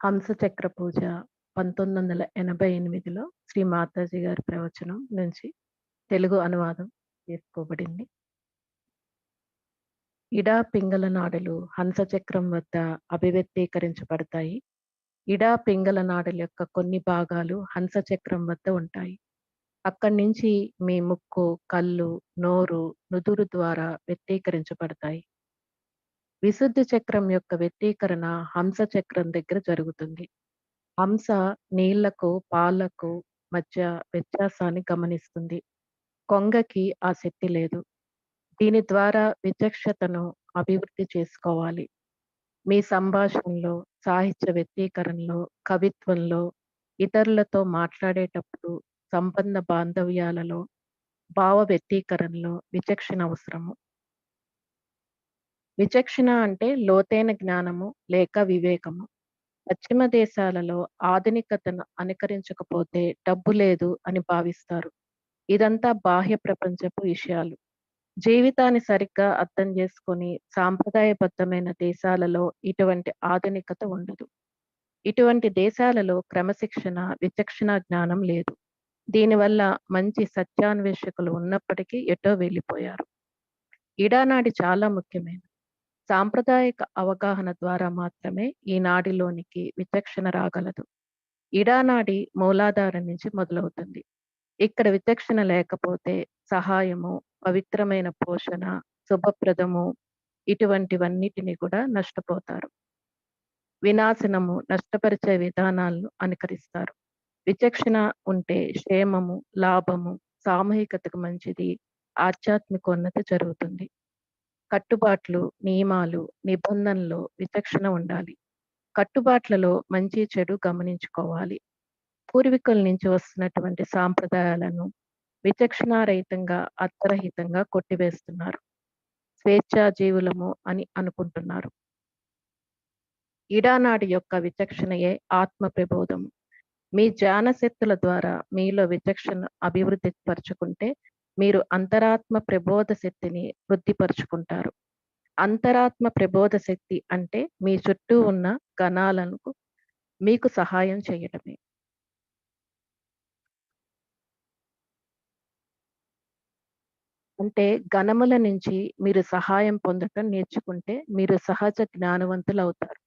హంస చక్ర పూజ 1988లో శ్రీ మాతాజీ గారి ప్రవచనం నుంచి తెలుగు అనువాదం చేసుకోబడింది. ఇడా పింగళ నాడులు హంస చక్రం వద్ద అభివ్యక్తీకరించబడతాయి. ఇడా పింగళ నాడుల యొక్క కొన్ని భాగాలు హంస చక్రం వద్ద ఉంటాయి. అక్కడి నుంచి మీ ముక్కు, కళ్ళు, నోరు, నుదురు ద్వారా వ్యక్తీకరించబడతాయి. విశుద్ధి చక్రం యొక్క వ్యక్తీకరణ హంస చక్రం దగ్గర జరుగుతుంది. హంస నీళ్లకు, పాలకు మధ్య వ్యత్యాసాన్ని గమనిస్తుంది. కొంగకి ఆ శక్తి లేదు. దీని ద్వారా విచక్షతను అభివృద్ధి చేసుకోవాలి. మీ సంభాషణలో, సాహిత్య వ్యక్తీకరణలో, కవిత్వంలో, ఇతరులతో మాట్లాడేటప్పుడు, సంబంధ బాంధవ్యాలలో, భావ వ్యక్తీకరణలో విచక్షణ అవసరము. విచక్షణ అంటే లోతైన జ్ఞానము లేక వివేకము. పశ్చిమ దేశాలలో ఆధునికతను అనుకరించకపోతే డబ్బు లేదు అని భావిస్తారు. ఇదంతా బాహ్య ప్రపంచపు విషయాలు. జీవితాన్ని సరిగ్గా అర్థం చేసుకొని సాంప్రదాయబద్ధమైన దేశాలలో ఇటువంటి ఆధునికత ఉండదు. ఇటువంటి దేశాలలో క్రమశిక్షణ, విచక్షణ జ్ఞానం లేదు. దీనివల్ల మంచి సత్యాన్వేషకులు ఉన్నప్పటికీ ఎటో వెళ్ళిపోయారు. ఇడానాడి చాలా ముఖ్యమైనది. సాంప్రదాయిక అవగాహన ద్వారా మాత్రమే ఈ నాడిలోనికి విచక్షణ రాగలదు. ఇడానాడి మూలాధారం నుంచి మొదలవుతుంది. ఇక్కడ విచక్షణ లేకపోతే సహాయము, పవిత్రమైన పోషణ, శుభప్రదము ఇటువంటివన్నిటిని కూడా నష్టపోతారు. వినాశనము, నష్టపరిచే విధానాలను అనుకరిస్తారు. విచక్షణ ఉంటే క్షేమము, లాభము, సామూహికతకు మంచిది, ఆధ్యాత్మికోన్నతి జరుగుతుంది. కట్టుబాట్లు, నియమాలు, నిబంధనలో విచక్షణ ఉండాలి. కట్టుబాట్లలో మంచి చెడు గమనించుకోవాలి. పూర్వీకుల నుంచి వస్తున్నటువంటి సాంప్రదాయాలను విచక్షణారహితంగా, అర్థరహితంగా కొట్టివేస్తున్నారు. స్వేచ్ఛా జీవులము అని అనుకుంటున్నారు. ఇడానాడి యొక్క విచక్షణయే ఆత్మ ప్రబోధము. మీ జ్ఞానశక్తుల ద్వారా మీలో విచక్షణ అభివృద్ధి పరుచుకుంటే మీరు అంతరాత్మ ప్రబోధ శక్తిని వృద్ధిపరుచుకుంటారు. అంతరాత్మ ప్రబోధ శక్తి అంటే మీ చుట్టూ ఉన్న గణాలను మీకు సహాయం చేయటమే. అంటే గణముల నుంచి మీరు సహాయం పొందటం నేర్చుకుంటే మీరు సహజ జ్ఞానవంతులు అవుతారు.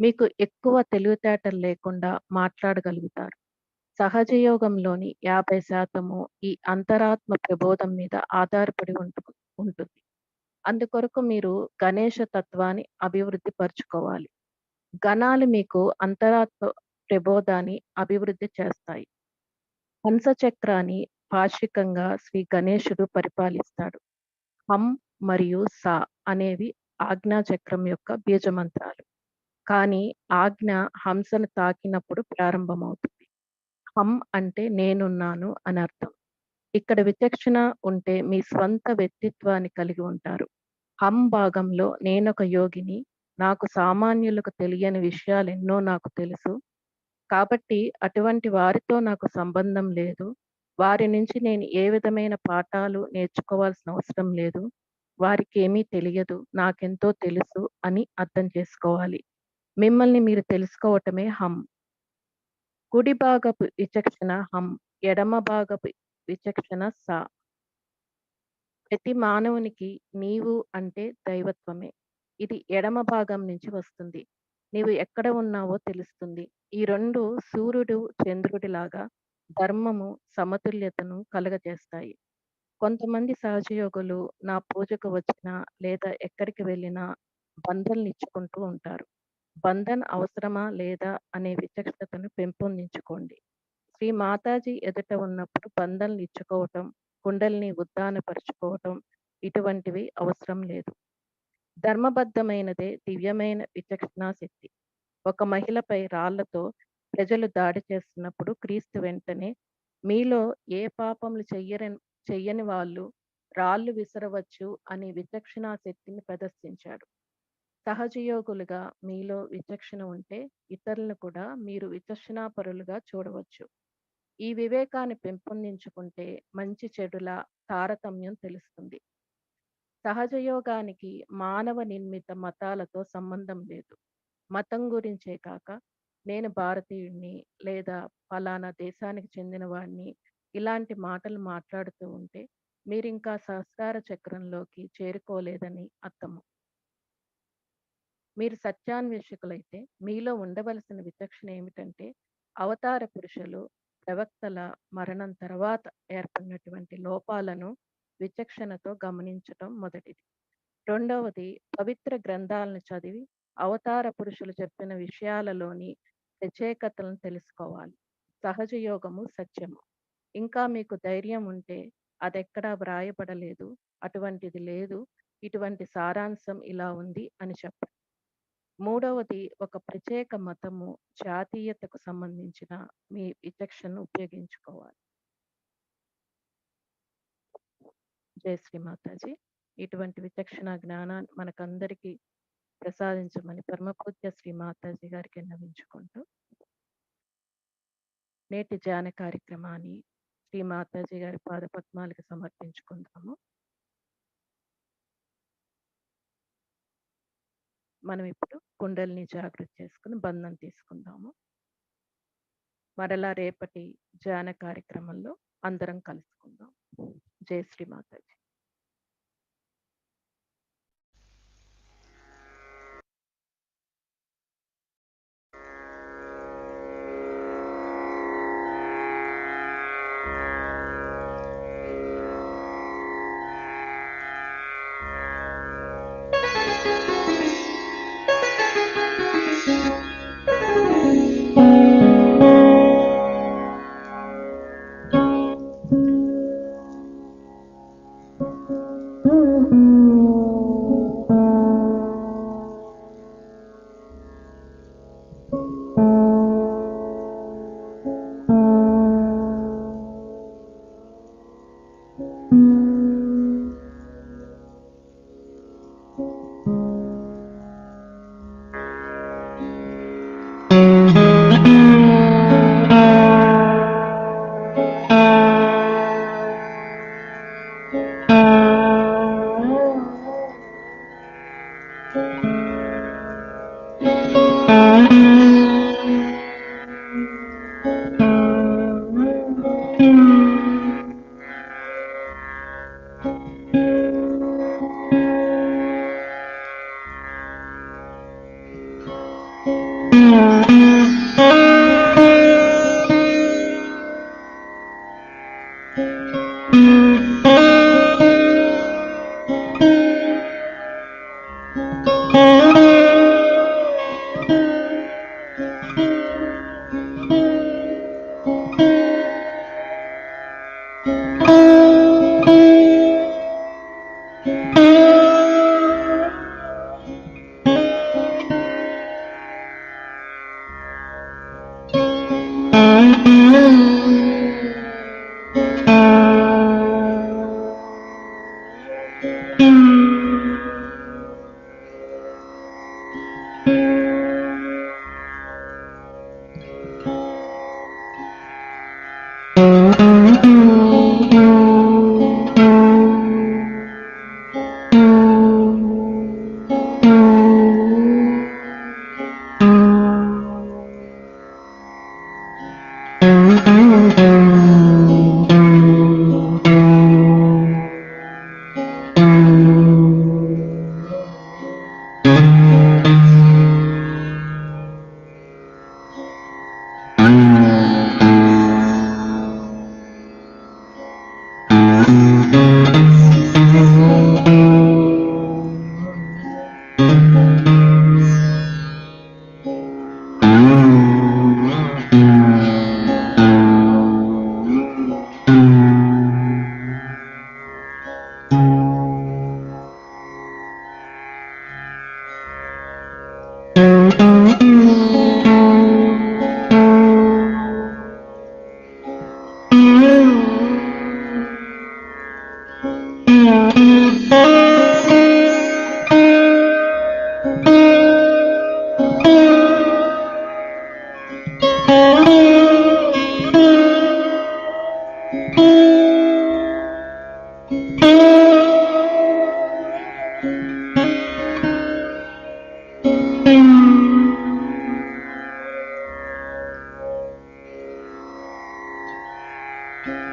మీకు ఎక్కువ తెలివితేటలు లేకుండా మాట్లాడగలుగుతారు. సహజ యోగంలోని 50% ఈ అంతరాత్మ ప్రబోధం మీద ఆధారపడి ఉంటుంది. అందుకొరకు మీరు గణేశ తత్వాన్ని అభివృద్ధి పరుచుకోవాలి. గణాలు మీకు అంతరాత్మ ప్రబోధాన్ని అభివృద్ధి చేస్తాయి. హంస చక్రాన్ని పాక్షికంగా శ్రీ గణేశుడు పరిపాలిస్తాడు. హం మరియు సా అనేవి ఆజ్ఞా చక్రం యొక్క బీజమంత్రాలు. కానీ ఆజ్ఞ హంసను తాకినప్పుడు ప్రారంభమవుతుంది. హం అంటే నేనున్నాను అని అర్థం. ఇక్కడ విచక్షణ ఉంటే మీ స్వంత వ్యక్తిత్వాన్ని కలిగి ఉంటారు. హం భాగంలో నేనొక యోగిని, నాకు సామాన్యులకు తెలియని విషయాలెన్నో నాకు తెలుసు. కాబట్టి అటువంటి వారితో నాకు సంబంధం లేదు. వారి నుంచి నేను ఏ విధమైన పాఠాలు నేర్చుకోవాల్సిన అవసరం లేదు. వారికి ఏమీ తెలియదు, నాకెంతో తెలుసు అని అర్థం చేసుకోవాలి. మిమ్మల్ని మీరు తెలుసుకోవటమే హం. కుడి భాగపు విచక్షణ హం, ఎడమ భాగపు విచక్షణ సా. ప్రతి మానవునికి నీవు అంటే దైవత్వమే. ఇది ఎడమ భాగం నుంచి వస్తుంది. నీవు ఎక్కడ ఉన్నావో తెలుస్తుంది. ఈ రెండు సూర్యుడు చంద్రుడిలాగా ధర్మము, సమతుల్యతను కలగజేస్తాయి. కొంతమంది సహజయోగులు నా పూజకు వచ్చినా లేదా ఎక్కడికి వెళ్ళినా బంధనలు ఇచ్చుకుంటూ ఉంటారు. బంధన్ అవసరమా లేదా అనే విచక్షణతను పెంపొందించుకోండి. శ్రీ మాతాజీ ఎదుట ఉన్నప్పుడు బంధనలు ఇచ్చుకోవటం, కుండల్ని ఉద్దానపరుచుకోవటం ఇటువంటివి అవసరం లేదు. ధర్మబద్ధమైనదే దివ్యమైన విచక్షణా శక్తి. ఒక మహిళపై రాళ్లతో ప్రజలు దాడి చేస్తున్నప్పుడు క్రీస్తు వెంటనే మీలో ఏ పాపములు చెయ్యని వాళ్ళు రాళ్ళు విసరవచ్చు అనే విచక్షణా శక్తిని ప్రదర్శించాడు. సహజయోగులుగా మీలో విచక్షణ ఉంటే ఇతరులను కూడా మీరు విచక్షణాపరులుగా చూడవచ్చు. ఈ వివేకాన్ని పెంపొందించుకుంటే మంచి చెడుల తారతమ్యం తెలుస్తుంది. సహజ యోగానికి మానవ నిర్మిత మతాలతో సంబంధం లేదు. మతం గురించే కాక నేను భారతీయుడిని లేదా ఫలానా దేశానికి చెందిన వాడిని ఇలాంటి మాటలు మాట్లాడుతూ ఉంటే మీరింకా సహస్రార చక్రంలోకి చేరుకోలేదని అర్థము. మీరు సత్యాన్వేషకులైతే మీలో ఉండవలసిన విచక్షణ ఏమిటంటే అవతార పురుషులు ప్రవక్తల మరణం తర్వాత ఏర్పడినటువంటి లోపాలను విచక్షణతో గమనించటం మొదటిది. రెండవది, పవిత్ర గ్రంథాలను చదివి అవతార పురుషులు చెప్పిన విషయాలలోని ప్రత్యేకతలను తెలుసుకోవాలి. సహజ యోగము సత్యము. ఇంకా మీకు ధైర్యం ఉంటే అదెక్కడా వ్రాయబడలేదు, అటువంటిది లేదు, ఇటువంటి సారాంశం ఇలా ఉంది అని చెప్పండి. మూడవది, ఒక ప్రత్యేక మతము జాతీయతకు సంబంధించిన మీ విచక్షణను ఉపయోగించుకోవాలి. జై శ్రీ మాతాజీ. ఇటువంటి విచక్షణ జ్ఞానాన్ని మనకందరికీ ప్రసాదించమని పరమపూజ్య శ్రీ మాతాజీ గారికి విన్నవించుకుంటూ నేటి ధ్యాన కార్యక్రమాన్ని శ్రీ మాతాజీ గారి పాదపద్మాలకు సమర్పించుకుందాము. మనం ఇప్పుడు కుండలిని జాగృతి చేసుకుని బంధం తీసుకుందాము. మరలా రేపటి ధ్యాన కార్యక్రమంలో అందరం కలుసుకుందాం. జై శ్రీ మాతాజీ. Thank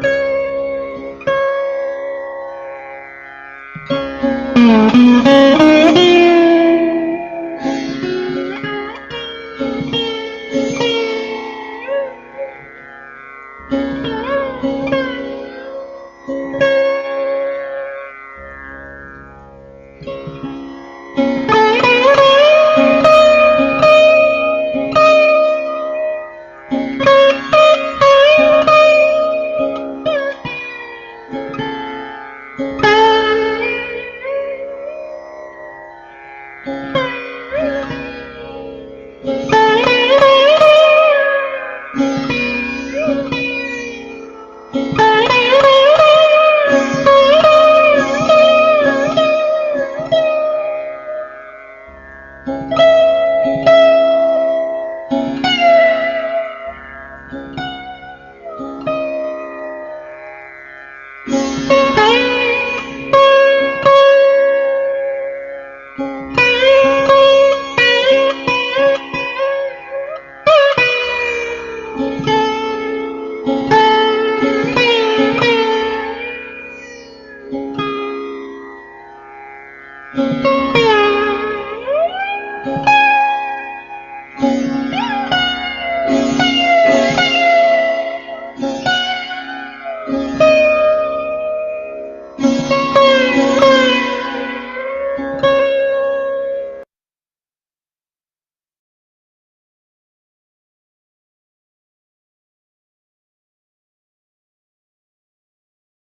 you.